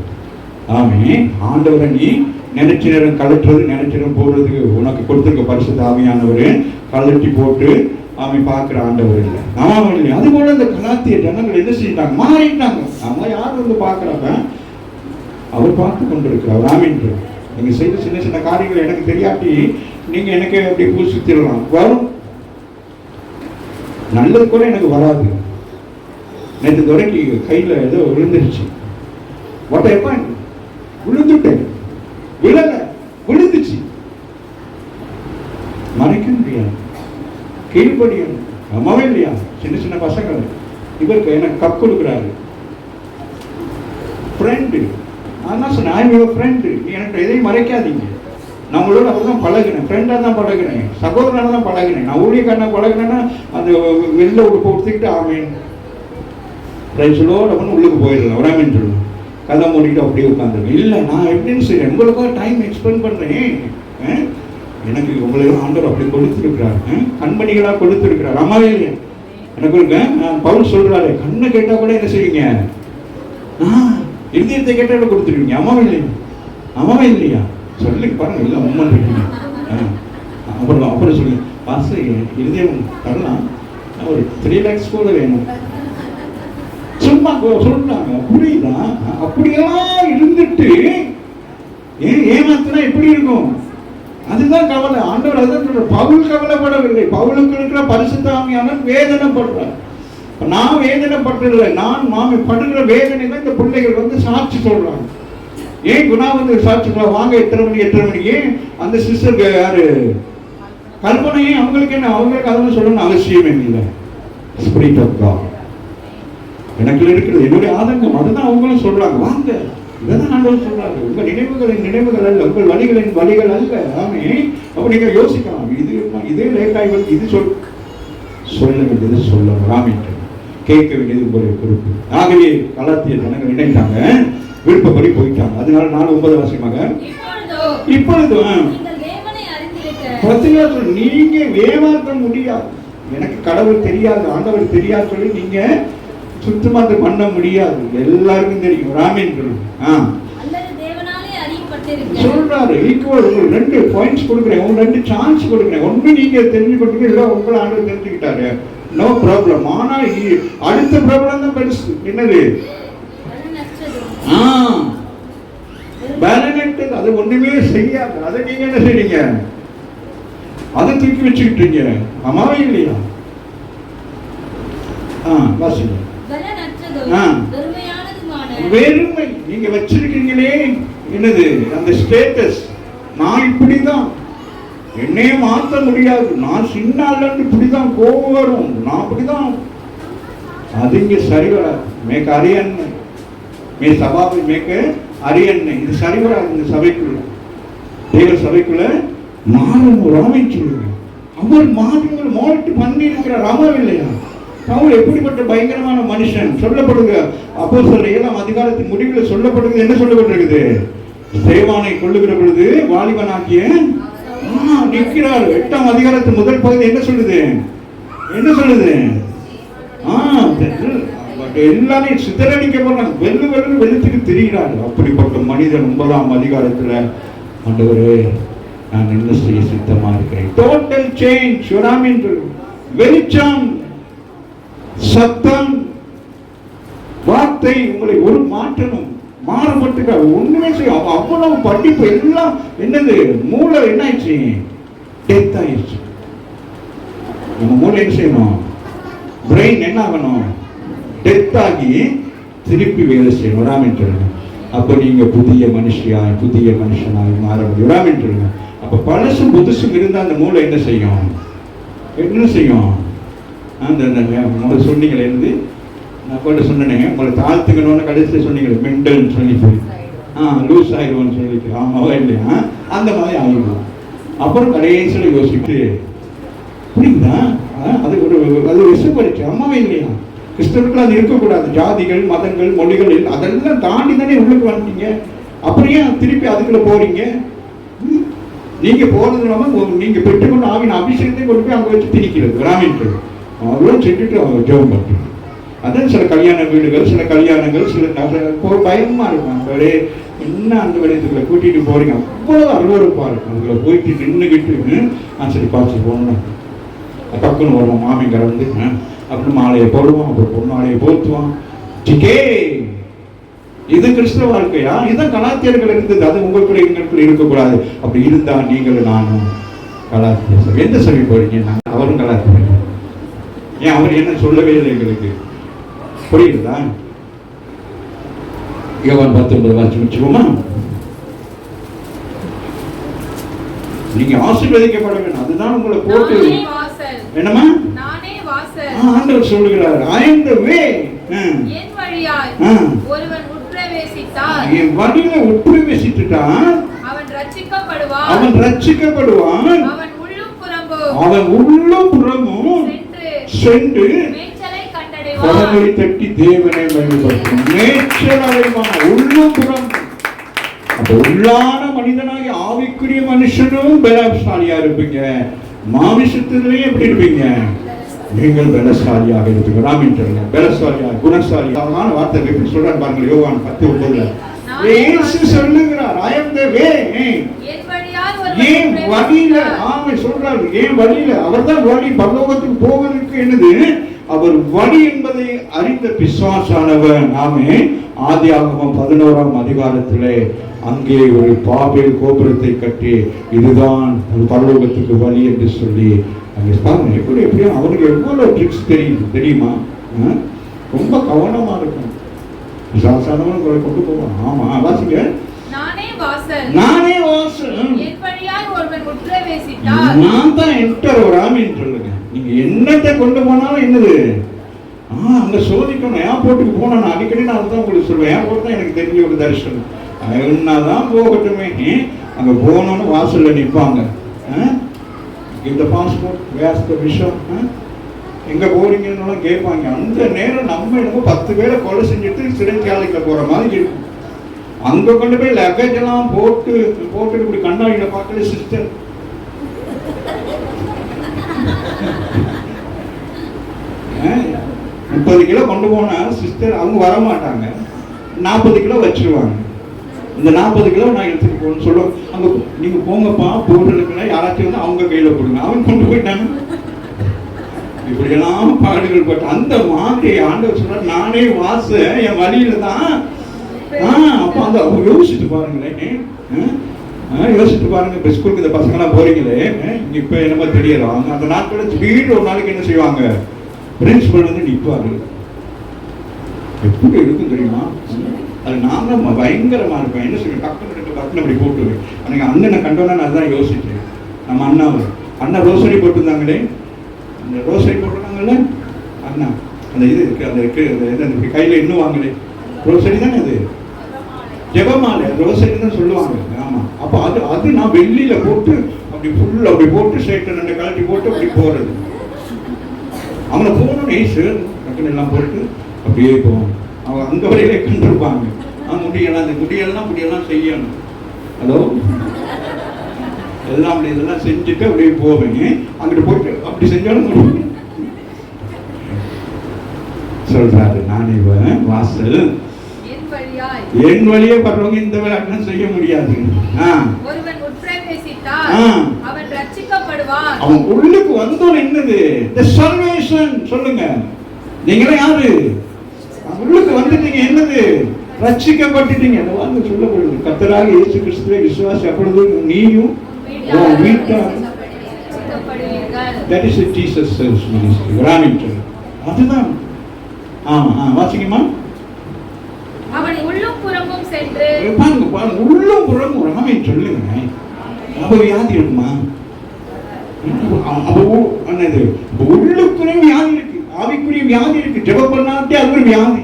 ஆமே. ஆண்டவரை நீ நினைச்ச நேரம் கழட்டுறது, நினைச்ச நேரம் போடுறதுக்கு உனக்கு கொடுத்துருக்க பரிசுத்த ஆவியானவர் கழட்டி போட்டு அவன் பார்க்குற ஆண்டவர் இல்லை. ஆமாம் இல்லை. அதுபோல இந்த கலாத்திய ஜனங்கள் என்ன செஞ்சிட்டாங்க? மாறிட்டாங்க. அவன் யார் வந்து பார்க்குறாங்க? அவர் பார்த்து கொண்டிருக்கிறார். ராமன் சொல்லு. நீங்க செய்த சின்ன சின்ன காரியங்கள் எனக்கு தெரியாட்டி நீங்க எனக்கு அப்படி பூசித்திடலாம். வரும். நல்லது கூட எனக்கு வராது. நேற்று துறைக்கு கையில் ஏதோ விழுந்துருச்சு. ஒட்டையப்பா விழுந்துட்டேன். விழல, விழுந்துச்சு. மறைக்க முடியாது, கீழ்படியாது. அம்மாவே இல்லையா? சின்ன சின்ன பசங்கள் இவருக்கு எனக்கு கப் கொடுக்குறாரு. ஃப்ரெண்டு. நான் தான் சொன்னேன், ஐ எம் ஃப்ரெண்டு. நீ எனக்கு எதையும் மறைக்காதீங்க. நான் உங்களோட அப்படிதான் பழகினேன். ஃப்ரெண்டாக தான் பழகினேன், சகோதரனாக தான் பழகினேன். நான் ஊழியக்காரனாக பழகினேன்னா அந்த வெளில விட்டு போட்டுக்கிட்டு ஆமேன் ரைட்ஸோட அப்படின்னு உள்ளுக்கு போயிடலாம். ராமன் சொல்லணும். கதை மூடிட்டு அப்படியே உட்காந்துருக்கேன். இல்லை, நான் எப்படின்னு செய்யறேன், உங்களுக்காக டைம் எக்ஸ்பெண்ட் பண்ணுறேன். எனக்கு உங்களெல்லாம் ஆண்டவர் அப்படி கொடுத்துருக்கிறாரு, கண்மணிகளாக கொடுத்துருக்கிறார். அம்மாவே இல்லையா? எனக்கு இருக்க பவுல் சொல்றாரு, கண்ணை கேட்டால் கூட என்ன செய்வீங்க? இருதயத்தை கேட்டால் கொடுத்துருவீங்க. அம்மாவே இல்லையா? அம்மாவே இல்லையா? சொல்லி பாருங்க. இல்லை உண்மை இருக்கீங்க. அப்புறம் சொல்லி பாச இருதயம் தரலாம், ஒரு 3 lakhs கூட வேணும். சும்மா சொல்றாங்க. புரியுதா? அப்படியெல்லாம் இருந்துட்டு ஏமாத்தினா எப்படி இருக்கும்? அதுதான் கவலை. ஆண்டவர் அதான் சொல்றார். பவுல் கவலைப்படவில்லை. பவுலுக்கு இருக்கிற பரிசுத்த ஆவியானவர் வேதனைப்படுறார். நான் வேதனைப்பட்டதில்லை. நான் படுகிற வேதனை தான் இந்த பிள்ளைகள் வந்து சாட்சி சொல்றாங்க. ஏன் குணா வந்து சாட்சி வாங்க 8:30 மணிக்கு அந்த சிஸ்டருக்கு யாரு கல்பனையே அவங்களுக்கு என்ன, அவங்களுக்கு அதெல்லாம் சொல்லணும்னு அவசியமே இல்லை. ஸ்பிரிட் ஆஃப் காட் எனக்கு இருக்கிறது, என்னுடைய ஆதங்கம். அதுதான் அவங்களும் சொல்றாங்க, வாங்க. இதான் ஆண்டவர் சொல்றாரு, உங்க நினைவுகளின் நினைவுகள் அல்ல, உங்கள் வழிகளின் வழிகள் அல்ல. ஆமே. அப்ப நீங்க யோசிக்கலாம், இதே லேட் ஆகி வந்து இது சொல்ல வேண்டியது சொல்லணும். ராமிட்டு கேட்க வேண்டியது உங்களுடைய பொறுப்பு. ஆகவே கலாத்திய ஜனங்கள் நினைத்தாங்க, விருப்பப்படி போயிட்டாங்க. அதனால 4:9 வாசியமாக இப்பொழுது நீங்க ஏமாற்ற முடியாது. எனக்கு கடவுள் தெரியாது, ஆண்டவர் தெரியாது சொல்லி நீங்க சுத்தமா பண்ண முடியாது. எல்லாருக்கும் தெரியும். ராமன் சொல்றாரு, ஈக்குவல் 2 பாயிண்ட்ஸ் கொடுக்குறேன், 2 சான்ஸ் கொடுக்குறேன். ஒண்ணு நீங்க தெரிஞ்சுக்கிட்டு இல்லை, உங்களை ஆண்டவர் தெரிஞ்சுக்கிட்டாரு, நோ ப்ராப்ளம். ஆனா அடுத்த ப்ராப்ளம் தான் பெருசு. என்னது? அது ஒண்ணுமே செய்யாது. அதை நீங்க என்ன செய்றீங்க? அதை தூக்கி வச்சுக்கிட்டீங்க. ஆமாவே இல்லையா? வாசிங்க. வெறுமை நீங்க வச்சிருக்கீங்களே, என்னது அந்த ஸ்டேட்டஸ், நான் இப்படிதான், என்னையே மாற்ற முடியாது, நான் சின்ன இப்படிதான், கோபம் வரும், நான் அப்படிதான், அது இங்க சரி வராது. மேக்க அரியன்னை மே சபாவை மேக்க அரியன்னை, இது சரி வராது. இந்த சபைக்குள்ள, தேவ சபைக்குள்ள மாறும் ராமன் சொல்லுங்க. அவர் மாறுங்கள் மோல்ட் பண்ணி இருக்கிறார். ராமம் இல்லையா? பவுல் எப்படிப்பட்ட பயங்கரமான மனுஷன் சொல்லப்படுங்க. அப்போஸ்தலர் 7ஆம் அதிகாரத்தின் முடிவில் சொல்லப்படுகிறது. என்ன சொல்லப்பட்டிருக்குது? ஸ்தேவானை கொல்லுகிற பொழுது வாலிபனாகிய நிற்கிறார். 8ஆம் அதிகாரத்தின் முதல் பகுதி என்ன சொல்லுது? என்ன சொல்லுது? எல்லாரையும் சிதறடிக்கப்படுறாங்க, வெளுத்துக்கு திரிகிறார். அப்படிப்பட்ட மனிதன் 9ஆம் அதிகாரத்துல, ஆண்டவரே நான் என்ன செய்ய சித்தமா இருக்கிறேன். Total change. வெளிச்சம், சத்தம், வார்த்தை உங்களை ஒரு மாற்றணும். மாறப்பட்டுக்க ஒண்ணுமே செய்யும். அவ்வளவு படிப்பு எல்லாம் என்னது, மூளை என்ன ஆயிடுச்சு? டெத் ஆயிடுச்சு. நம்ம மூளை என்ன செய்யணும்? பிரெயின் என்ன ஆகணும்? டெத் ஆகி திருப்பி வேலை செய்யணும். வராமல் சொல்லுங்க. அப்ப நீங்க புதிய மனுஷியாய் புதிய மனுஷனாய் மாற முடியும். வராமல் சொல்லுங்க. அப்ப பழசும் புதுசும் இருந்தா அந்த மூளை என்ன செய்யும்? என்ன செய்யும்? அந்த உங்களை சொன்னீங்களே இருந்து நான் கூட சொன்னேன், உங்களை தாழ்த்துக்கணும்னு கடைசியில் சொன்னீங்களே மெண்டல்னு சொல்லி லூஸ் ஆயிடுவோம்னு சொல்லி. ஆமாவா இல்லையா? அந்த மாதிரி ஆகிடும். அப்புறம் கடைசியில் யோசிச்சு புரியுதா? அது ஒரு அது விசுப்படிச்சு. அம்மாவே இல்லையா? கிறிஸ்தவர்கள் அது இருக்கக்கூடாது. ஜாதிகள், மதங்கள், மொழிகள் அதெல்லாம் தாண்டி தானே உள்ளுக்கு வந்துட்டீங்க. அப்படியே திருப்பி அதுக்குள்ள போறீங்க. நீங்க போறது இல்லாம நீங்க பெற்றுக்கொண்டு ஆவின் அபிஷேகத்தை கொண்டு போய் அங்க வச்சு திணிக்கிறது. ராமின்ட்டு அவ்வளோ செஞ்சுட்டு அவங்க ஜெபம் பண்ணுறது. அதான் சில கல்யாண வீடுகள், சில கல்யாணங்கள், சில பயமா இருக்கும். அவரே என்ன அந்த வழியத்துக்குள்ள கூட்டிட்டு போறீங்க, அவ்வளவு அருவருப்பா இருக்கும். அதுக்குள்ள போயிட்டு நின்றுக்கிட்டு சரி பார்த்து போகணும். பக்குன்னு வருவோம் மாமிங்க வந்து அப்படின்னு மாலையை போடுவோம். அப்புறம் பொண்ணாலையை போத்துவான். சிக்கே இது கிறிஸ்தவ வாழ்க்கையா? இதுதான் கலாச்சாரங்கள் இருந்தது. அது உங்களுக்குள்ள எங்களுக்குள்ள இருக்கக்கூடாது. அப்படி இருந்தா நீங்களும் நானும் கலாச்சாரம் எந்த சபை போறீங்க? அவரும் கலாச்சாரம். ஏன் அவர் என்ன சொல்லவே இல்லை எங்களுக்கு? புரியுதா? யோவான் 19 வாசி முடிச்சுக்கோமா? நீங்க ஆசீர்வதிக்கப்பட வேண்டும். அதுதான் உங்களை போட்டு என்னமா ஆண்டவர் சொல்லுகிறார். I am the way. என் வழியாய் ஒருவன் உட்பிரவேசித்தால், என் வழியில உட்பிரவேசித்துட்டான் அவன் ரட்சிக்கப்படுவான். அவன் உள்ளும் புறமும் சென்று மேய்ச்சலை கண்டடைவான். கரங்களை தட்டி தேவனை மகிமைப்படுத்தும். மேய்ச்சலைமான உள்ளும் புறம். அப்ப உள்ளான மனிதனாகி ஆவிக்குரிய மனுஷனும் பலசாலியா இருப்பீங்க. மாமிசத்திலே எப்படி இருப்பீங்க? நீங்கள் பலசாலியாக இருப்பீங்க. ராமின்றது பலசாலியா, குணசாலியான வார்த்தை எப்படி சொல்றாரு பாருங்க. யோவான் 10:9 இயேசு சொல்லுகிறார், I am the way. ஏன் வழியில சொல்றாரு, ஏன் வழியில அவர்தான் வழி. பரலோகத்துக்கு போவதற்கு என்னது? அவர் வழி என்பதை அறிந்த பிசாசானவன். ஆமே. ஆதியாகமம் 11ஆம் அதிகாரத்திலே அங்கே ஒரு பாபேல் கோபுரத்தை கட்டி இதுதான் பரலோகத்துக்கு வழி என்று சொல்லி அங்கே பாருங்க. எப்படியும் அவனுக்கு எவ்வளவு ட்ரிக்ஸ் தெரியுமா? ரொம்ப கவனமா இருக்கும். பிசாசானவன் கொண்டு போவான். ஆமா வாசிங்க. நானே வாசல், நான் தான் என்டர் வராமின்னு சொல்லுங்க. நீங்க என்னத்தை கொண்டு போனாலும் என்னது அங்க சோதிக்கணும். ஏர்போர்ட்டுக்கு போனா நான் அடிக்கடி நான் அதுதான் உங்களுக்கு சொல்லுவேன். ஏர்போர்ட் தான் எனக்கு தெரிஞ்ச ஒரு தரிசனம். என்னதான் போகட்டுமே, அங்க போனோன்னு வாசல்ல நிற்பாங்க. இந்த பாஸ்போர்ட் வேஸ்ட் விஷயம் எங்க போறீங்கன்னு கேட்பாங்க. அந்த நேரம் நம்ம என்னமோ 10 பேரை கொலை செஞ்சுட்டு சிறைச்சாலைக்கு போற மாதிரி இருக்கும். அங்க கொண்டு போய் லக்கேஜ் எல்லாம் போட்டு இப்படி கண்ணாடியில பார்க்கல சிஸ்டர். $30 கிலோ கொண்டு போனா சிஸ்டர் அவங்க வர மாட்டாங்க. 40 கிலோ வச்சிருவாங்க. இந்த 40 கிலோ நான் எடுத்துட்டு போகணும்னு சொல்லுவோம். அங்க நீங்க போங்கப்பா போடுறதுக்குன்னா யாராச்சும் வந்து அவங்க கையில கொடுங்க. அவன் கொண்டு போயிட்டாங்க. இப்படியெல்லாம் பாடுகள் பட்டு அந்த மாதிரி ஆண்டவர் சொல்றார், நானே வாச என் வழியில தான். அப்ப அந்த அவங்க யோசிச்சுட்டு பாருங்களேன். யோசிச்சு பாருங்க. இப்போ ஸ்கூலுக்கு இந்த பசங்களாம் போறீங்களே, இப்போ என்னமோ தெரியல, அந்த நாட்களில் திடீர்னு ஒரு நாளைக்கு என்ன செய்வாங்க, பிரின்சிபல் வந்து நிற்பாரு. எப்படி இருக்கும் தெரியுமா? அது நான் தான் பயங்கரமா இருப்பேன். என்ன செய்வேன், டக்குன்னு அப்படி போட்டுருவேன். அன்னைக்கு அண்ணனை கண்டோன்னா நான் தான் யோசிச்சேன். நம்ம அண்ணா ரோசரி போட்டுருந்தாங்களே, அந்த ரோசரி போட்டுருந்தாங்கல்ல அண்ணா, அந்த இது இருக்கு, அந்த இது அந்த கையில் இன்னும் வாங்கலே, ரோசரி தானே அது, ஜெபமாலை ரோசரி தான் சொல்லுவாங்க. ஆமா, அப்போ அது நான் வெள்ளியில போட்டு அப்படி ஃபுல் அப்படி போட்டு ஷர்ட்டை 2 கழட்டி போட்டு அப்படி போறது. அவனை போகணும் நைஸு டக்குன்னு எல்லாம் போட்டு அப்படியே போவோம். அவங்க அங்க வரையிலே கண்டிருப்பாங்க. முடியலாம், அந்த முடியெல்லாம் செய்யணும். ஹலோ, எல்லாம் அப்படி இதெல்லாம் செஞ்சுட்டு அப்படியே போவேங்க. அங்கிட்டு போயிட்டு அப்படி செஞ்சாலும் சொல்றாரு, நான் இவன் வாசல், என் வழியே படுறவங்க இந்த வேலை செய்ய முடியாது. அவன் உள்ளுக்கு வந்தோம். என்னது சொல்லுங்க, நீங்களே யாரு உள்ளுக்கு வந்துட்டீங்க, என்னது ரட்சிக்கப்பட்டுட்டீங்க. அந்த வார்த்தை சொல்லப்படுது, கர்த்தராகிய இயேசு கிறிஸ்துவை விசுவாசி, அப்பொழுது நீயும் வீட்டார். That is a Jesus ministry. அதுதான். வாசிங்கம்மா. அவன் உள்ளும் புறமும் சென்று பாருங்க, உள்ளும் புறமும் ராமேன் சொல்லுங்க. அப்ப வியாதி இருக்குமா? உள்ளுக்குரிய வியாதி இருக்கு, ஆவிக்குரிய வியாதி இருக்கு. ஜெபம் பண்ணாட்டே அது ஒரு வியாதி.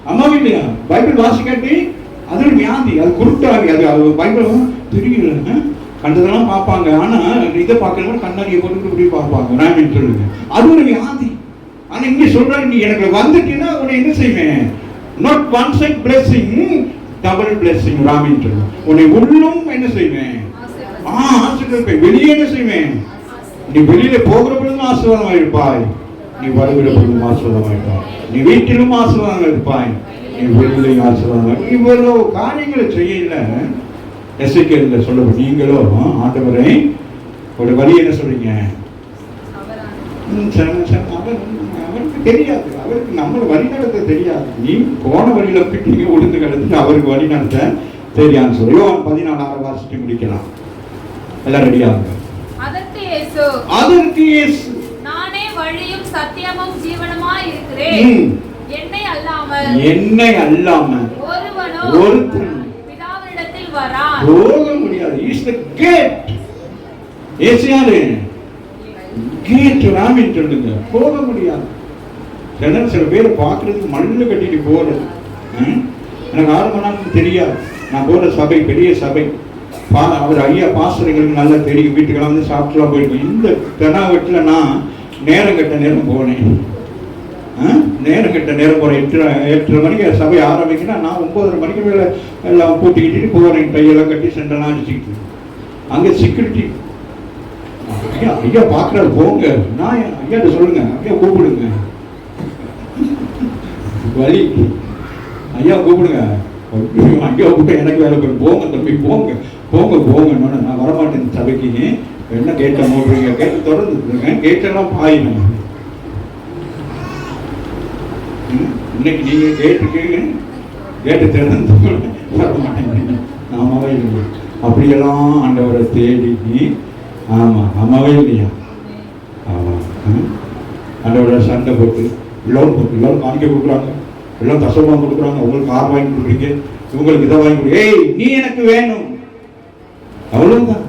அம்மாவும் இல்லையா, பைபிள் வாசிக்காட்டி அது ஒரு வியாதி, அது குருட்டாவி. அது பைபிள் தெரியல, கண்டதெல்லாம் பார்ப்பாங்க. ஆனா இதை பார்க்கணும், கண்ணாடியை போட்டு இப்படி பார்ப்பாங்க. ராமேன் சொல்லுங்க, அது ஒரு வியாதி. ஆனா இங்க சொல்றாரு, நீ எனக்கு வந்துட்டீங்கன்னா உன்னை என்ன செய்வேன், not one side blessing, double blessing. Ramen சொல்லுங்க, உன்னை உள்ளும் என்ன செய்வேன், ஆசீர்வதிப்பேன். வெளியே என்ன செய்வேன், நீ வெளியில போகிற பொழுதும் ஆசீர்வாதமாக இருப்பாய், நீ வருகிற பொழுதும் ஆசீர்வாதமாக இருப்பாய், நீ வீட்டிலும் ஆசீர்வாதமாக இருப்பாய், நீ வெளியிலையும் ஆசீர்வாதமாக. இவ்வளவு காரியங்களை செய்யல. எசேக்கியேல்ல சொல்லப்படும், நீங்களோ ஆண்டவரே ஒரு வழி என்ன சொல்றீங்க, அவருக்கு தெரியாது, அவருக்கு நம்ம வழி நடத்த தெரியாது. நீ போன வழியில பிடிங்க உளுந்து கிடந்து அவருக்கு வழி நடத்த தெரியாதுன்னு சொல்லி யோவான் 14 வாசிட்டு முடிக்கலாம். எல்லாம் ரெடியாகுங்க. அதற்கு இயேசு, நானே வழியும் சத்தியமும் ஜீவனுமாய் இருக்கிறேன், என்னை அல்லாமல் ஒருவனும் பிதாவினிடத்தில் வரான், போக முடியாது. Is the gate. இயேசு யாரு? கேட். ராமேன் சொல்லுங்க, போக முடியாது. சில பேர் பார்க்கறதுக்கு மண்ணு கட்டிட்டு போறது. எனக்கு 6 மணி நேரம் தெரியாது. நான் போற சபை பெரிய சபை, அவர் ஐயா பாஸ்டர்களுக்கு நல்லா தெரியும். வீட்டுக்கெல்லாம் வந்து சாப்பிட்டுலாம் போயிருக்கோம். இந்த தெனாவட்டில் நான் நேரம் கட்ட நேரம் போனேன். நேரம் கட்ட நேரம் போகிறேன். 8:30 மணிக்கு சபை ஆரம்பிக்கணும். நான் 9:30 மணிக்கு மேலே எல்லாம் கூட்டிக்கிட்டு போகிறேன். கையெல்லாம் கட்டி சென்டெல்லாம் அடிச்சுக்கிட்டு. அங்கே செக்யூரிட்டி ஐயா ஐயா பார்க்குறாரு, போங்க. நான் ஐயாட்ட சொல்லுங்க, ஐயா கூப்பிடுங்க, வழி ஐயா கூப்பிடுங்க. ஐயா கூப்பிட்டு எனக்கு வேலை போய் போங்க தம்பி, போங்க போங்க போங்கன்னு. நான் வரமாட்டேன் சபைக்கு. என்ன கேட்ட மூடுறீங்க, கேட்டு தொடர்ந்துருங்க, கேட்டெல்லாம் பாயினுங்க. இன்னைக்கு நீங்க கேட்டுருக்கீங்க, கேட்டு திறந்து வரமாட்டேங்க. ஆமாவே இல்லையா? அப்படியெல்லாம் ஆண்டவரை தேடி. ஆமா, ஆமாவே இல்லையா? ஆமா, ஆண்டவரை சண்டை போட்டு லோன் காணிக்க கொடுக்குறாங்க, எல்லாம் தசமாக கொடுக்குறாங்க. உங்களுக்கு கார் வாங்கி கொடுக்குறீங்க, இவங்களுக்கு இதை வாங்கி கொடுங்க. ஏய், நீ எனக்கு வேணும், அவ்வளவுதான்.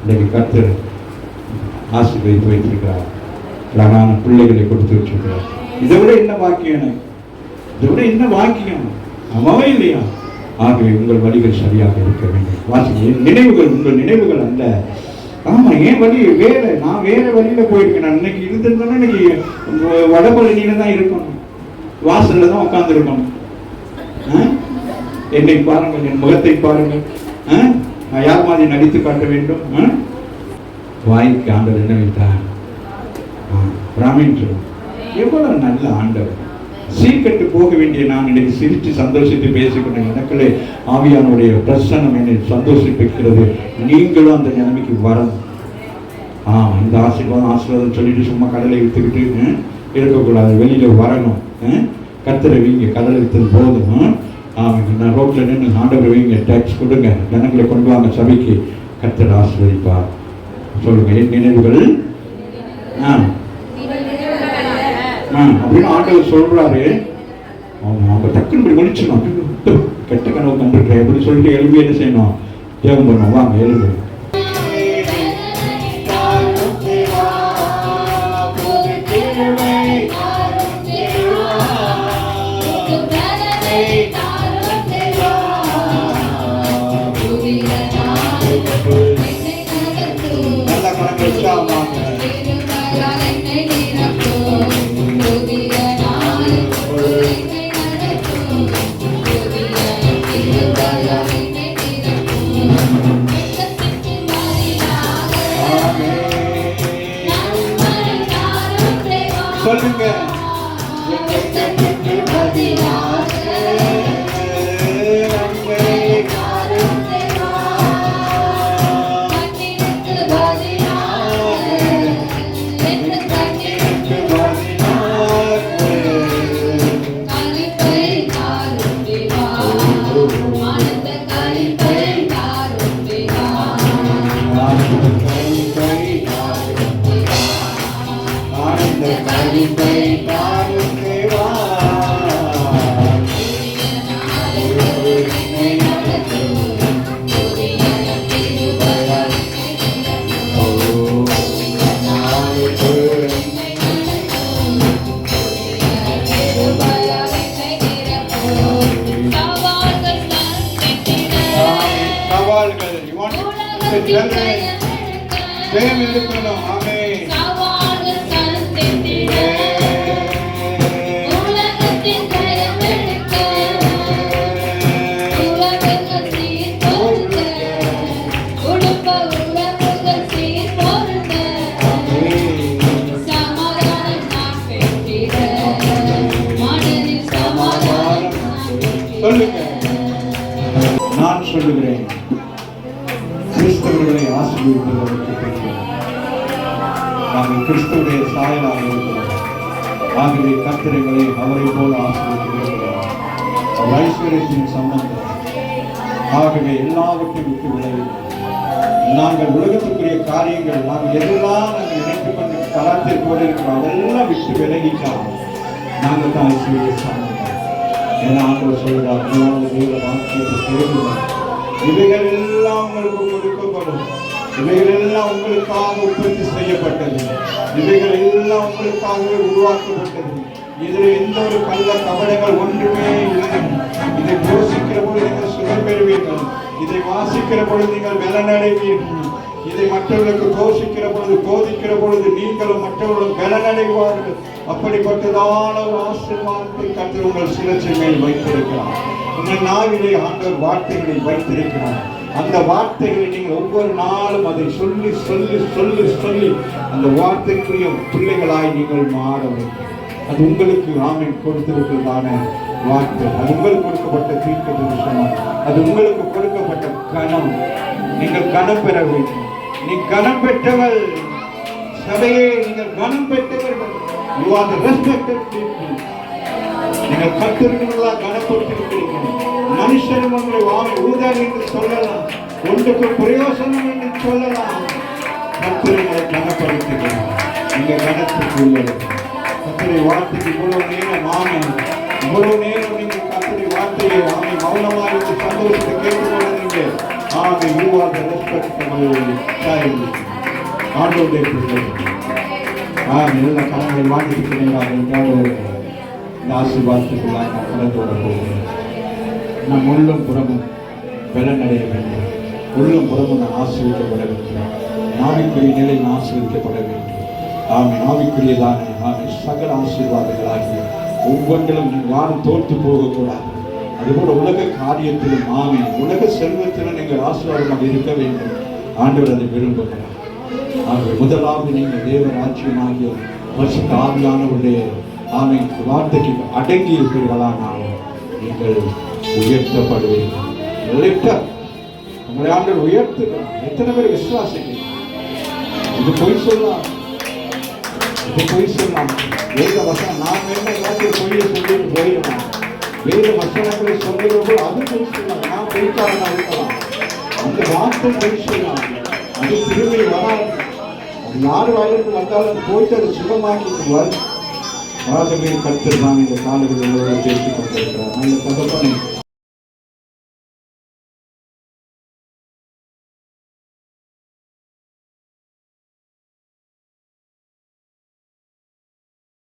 இன்னைக்கு கர்த்தர் ஆசீர்வதித்து வைத்திருக்கிறார், அழகான பிள்ளைகளை கொடுத்து வச்சிருக்கிறார். இதை விட என்ன பாக்கியம் எனக்கு? இதை விட என்ன பாக்கியம்? அம்மாவே இல்லையா? ஆகவே உங்கள் வழிகள் சரியாக இருக்க வேண்டும். வாசிக்க நினைவுகள் உங்கள் நினைவுகள் அல்ல. ஆமா, என் வழி வேற, நான் வேற வழியில போயிருக்கேன். நான் இன்னைக்கு இருந்திருந்தேன்னா இன்னைக்கு வடபழனியில தான் இருக்கணும், வாசல்ல தான் உட்கார்ந்து இருக்கணும். என்னை பாருங்கள், என் முகத்தை பாருங்கள், நான் யார் மாதிரி நடித்து காட்ட வேண்டும்? வாய்க்கு ஆண்டவர் என்ன வைத்தார்? ராமேன் எவ்வளவு நல்ல ஆண்டவர். சீர்கட்டு போக வேண்டிய நான் இன்னைக்கு சிரித்து சந்தோஷத்தை பேசிக்கொண்ட எனக்குள்ளே ஆவியானுடைய பிரசன்னம் என்னை சந்தோஷிப்பிக்கிறது. நீங்களும் அந்த நிலைமைக்கு வரணும். இந்த ஆசீர்வாதம் சொல்லிட்டு சும்மா கடலை வித்துக்கிட்டு இருக்கக்கூடாது, வெளியில வரணும். கர்த்தரை வீங்க, கடலை வித்தது போதும். நான் ரோட்டில் நின்று ஆண்டவர் வைங்க, டேக்ஸ் கொடுங்க, ஜனங்களை கொண்டு வாங்க சபைக்கு, கர்த்தர் ஆசீர்வதிப்பார். சொல்லுங்க, என் நினைவுகள் அப்படின்னு ஆண்டவர் சொல்றாரு. அவங்க டக்குன்னு இப்படி முடிச்சிடணும். கெட்ட கனவு கண்டிருக்கேன் அப்படின்னு சொல்லிட்டு எழுப்பி என்ன செய்யணும்? ஜெபம் பண்ணுவோம். வாங்க எழுது. நல்ல கணக்கு வச்சா சொல்லுங்க. ஜெயம் இருக்கணும். ஆமென். சொல்லுங்க. நான் சொல்லுகிறேன், கிறிஸ்தவர்களை ஆசீர்வதிப்பதற்கு நாங்கள் கிறிஸ்தவருடைய சாயலாக இருக்கிறோம். ஆகவே கர்த்தரைகளை அவரை போல ஆசீர்வதிக்கிறோம். அவர் ஐஸ்வர்யத்தின் சம்பந்தம். ஆகவே எல்லாவற்றையும் விட்டு விளையும். நாங்கள் உலகத்துக்குரிய காரியங்கள் நாங்கள் எதெல்லாம் நாங்கள் நினைத்துக் கொண்டு கலாச்சாரத்தில் போல இருக்கிறோம், அதெல்லாம் விட்டு விலகிட்டால் நாங்கள் தான் ஐஸ்வர்ய சம்பந்தம். ஏன்னா ஆண்டவர் சொல்கிறார், தேவ வாக்கியத்தை தேடுங்கள், இவைகள் எல்லாம் உங்களுக்கு கொடுக்கப்படும். இவைகள் எல்லாம் உங்களுக்காக உற்பத்தி செய்யப்பட்டது. இவைகள் எல்லாம் உங்களுக்காகவே உருவாக்கப்பட்டது. இதில் எந்த ஒரு கள்ள கபடங்கள் ஒன்றுமே இல்லை. இதை யோசிக்கிற பொழுது நீங்கள் சுகம் பெறுவீர்கள். இதை வாசிக்கிற பொழுது நீங்கள் பலனடைவீர்கள். இதை மற்றவர்களுக்கு போஷிக்கிற பொழுது போதிக்கிற பொழுது நீங்களும் மற்றவர்களும் பலனடைவார்கள். அப்படிப்பட்டதான ஒரு ஆசீர்வாதத்தை கர்த்தர் உங்கள் சிரசின் மேல் வைத்திருக்கிறார். உங்கள் நாவிலே ஆண்டவர் வார்த்தைகளை வைத்திருக்கிறார். அந்த வார்த்தைகளை நீங்கள் ஒவ்வொரு நாளும் அதை சொல்லி சொல்லி சொல்லி சொல்லி அந்த வார்த்தைக்குரிய பிள்ளைகளாய் நீங்கள் மாற வேண்டும். அது உங்களுக்கு ஆமென் கொடுத்திருக்கிறதான வார்த்தை. அது உங்களுக்கு கொடுக்கப்பட்ட தீர்க்கதரிசனம். அது உங்களுக்கு கொடுக்கப்பட்ட கனம். நீங்கள் கனம் பெற வேண்டும். நீ கனம் பெற்றவள் சபையே, நீங்கள் கனம் பெற்றவர்கள். You are the respected people. நீங்கள் கர்த்தருக்குள்ளா கனப்பட்டிருக்கிறீர்கள். மனுஷனும் உங்களை ஊதர் என்று சொல்லலாம், ஒன்றுக்கு பிரயோசனம் என்று சொல்லலாம். கர்த்தரை கனப்படுத்துகிறார். நீங்க கனத்துக்குள்ளது. கர்த்தரை வார்த்தைக்கு இவ்வளவு நேரம் இவ்வளவு நேரம் நீங்கள் கர்த்தரை வார்த்தையை மௌனமாக சந்தோஷத்தை கேட்டுக்கொள்ளுங்க. You are the respectable child. ஆண்டவருடைய பிள்ளைகள். எல்லா கனங்களை வாங்கிக்கிறீங்களா என்றால் இந்த ஆசீர்வாதத்துக்குள்ளாக நான் கலந்தோட போகிறேன். நம் உள்ளம் புறமும் பலனடைய வேண்டும். உள்ளம் புறமும் நான் ஆசீர்வதிக்கப்பட வேண்டும். நாவிக்குரிய நிலையில் ஆசீர்வதிக்கப்பட வேண்டும். நாவிக்குரியதான சகல ஆசீர்வாதங்களாகி ஒவ்வொன்றிலும் நீங்கள் யாரும் தோற்று போகக்கூடாது. அதுபோல உலக காரியத்திலும் உலக செல்வத்திலும் நீங்கள் ஆசீர்வாதமாக இருக்க வேண்டும். ஆண்டவர் அதை விரும்புகிறார். ஆகவே முதலாவது நீங்கள் தேவ ராஜ்யமாகிய பரிசுத்த ஆவியானவருடைய வார்த்தைக்கு அடங்கி இருப்பீர்களானாலும் நீங்கள் உயர்த்தப்படுவீர்கள். உங்களை ஆண்டவர் உயர்த்துகிறார். எத்தனை பேர் விசுவாசிக்கிறீர்கள்? இது பொய் சொல்லலாம், இது பொய் சொல்லலாம். வேத வசனம் நான் வேண்ட எல்லாத்தையும் பொய்யை சொல்லிட்டு போயிடலாம். வேறு வசனங்களை சொல்லுகிறவர்கள் அது பொய் சொல்லலாம். நான் பொய்க்காரனா இருக்கலாம், அந்த வார்த்தை பொய் சொல்லலாம், அது திரும்பி வராது. அது யார் வாயிலிருந்து வந்தாலும் போயிட்டு அதை சுகமாக்கிட்டு வரும். ஆகவே கர்த்தர் தான் இந்த காலங்களில் பேசிக் கொண்டிருக்கிறார். அந்த தகப்பனை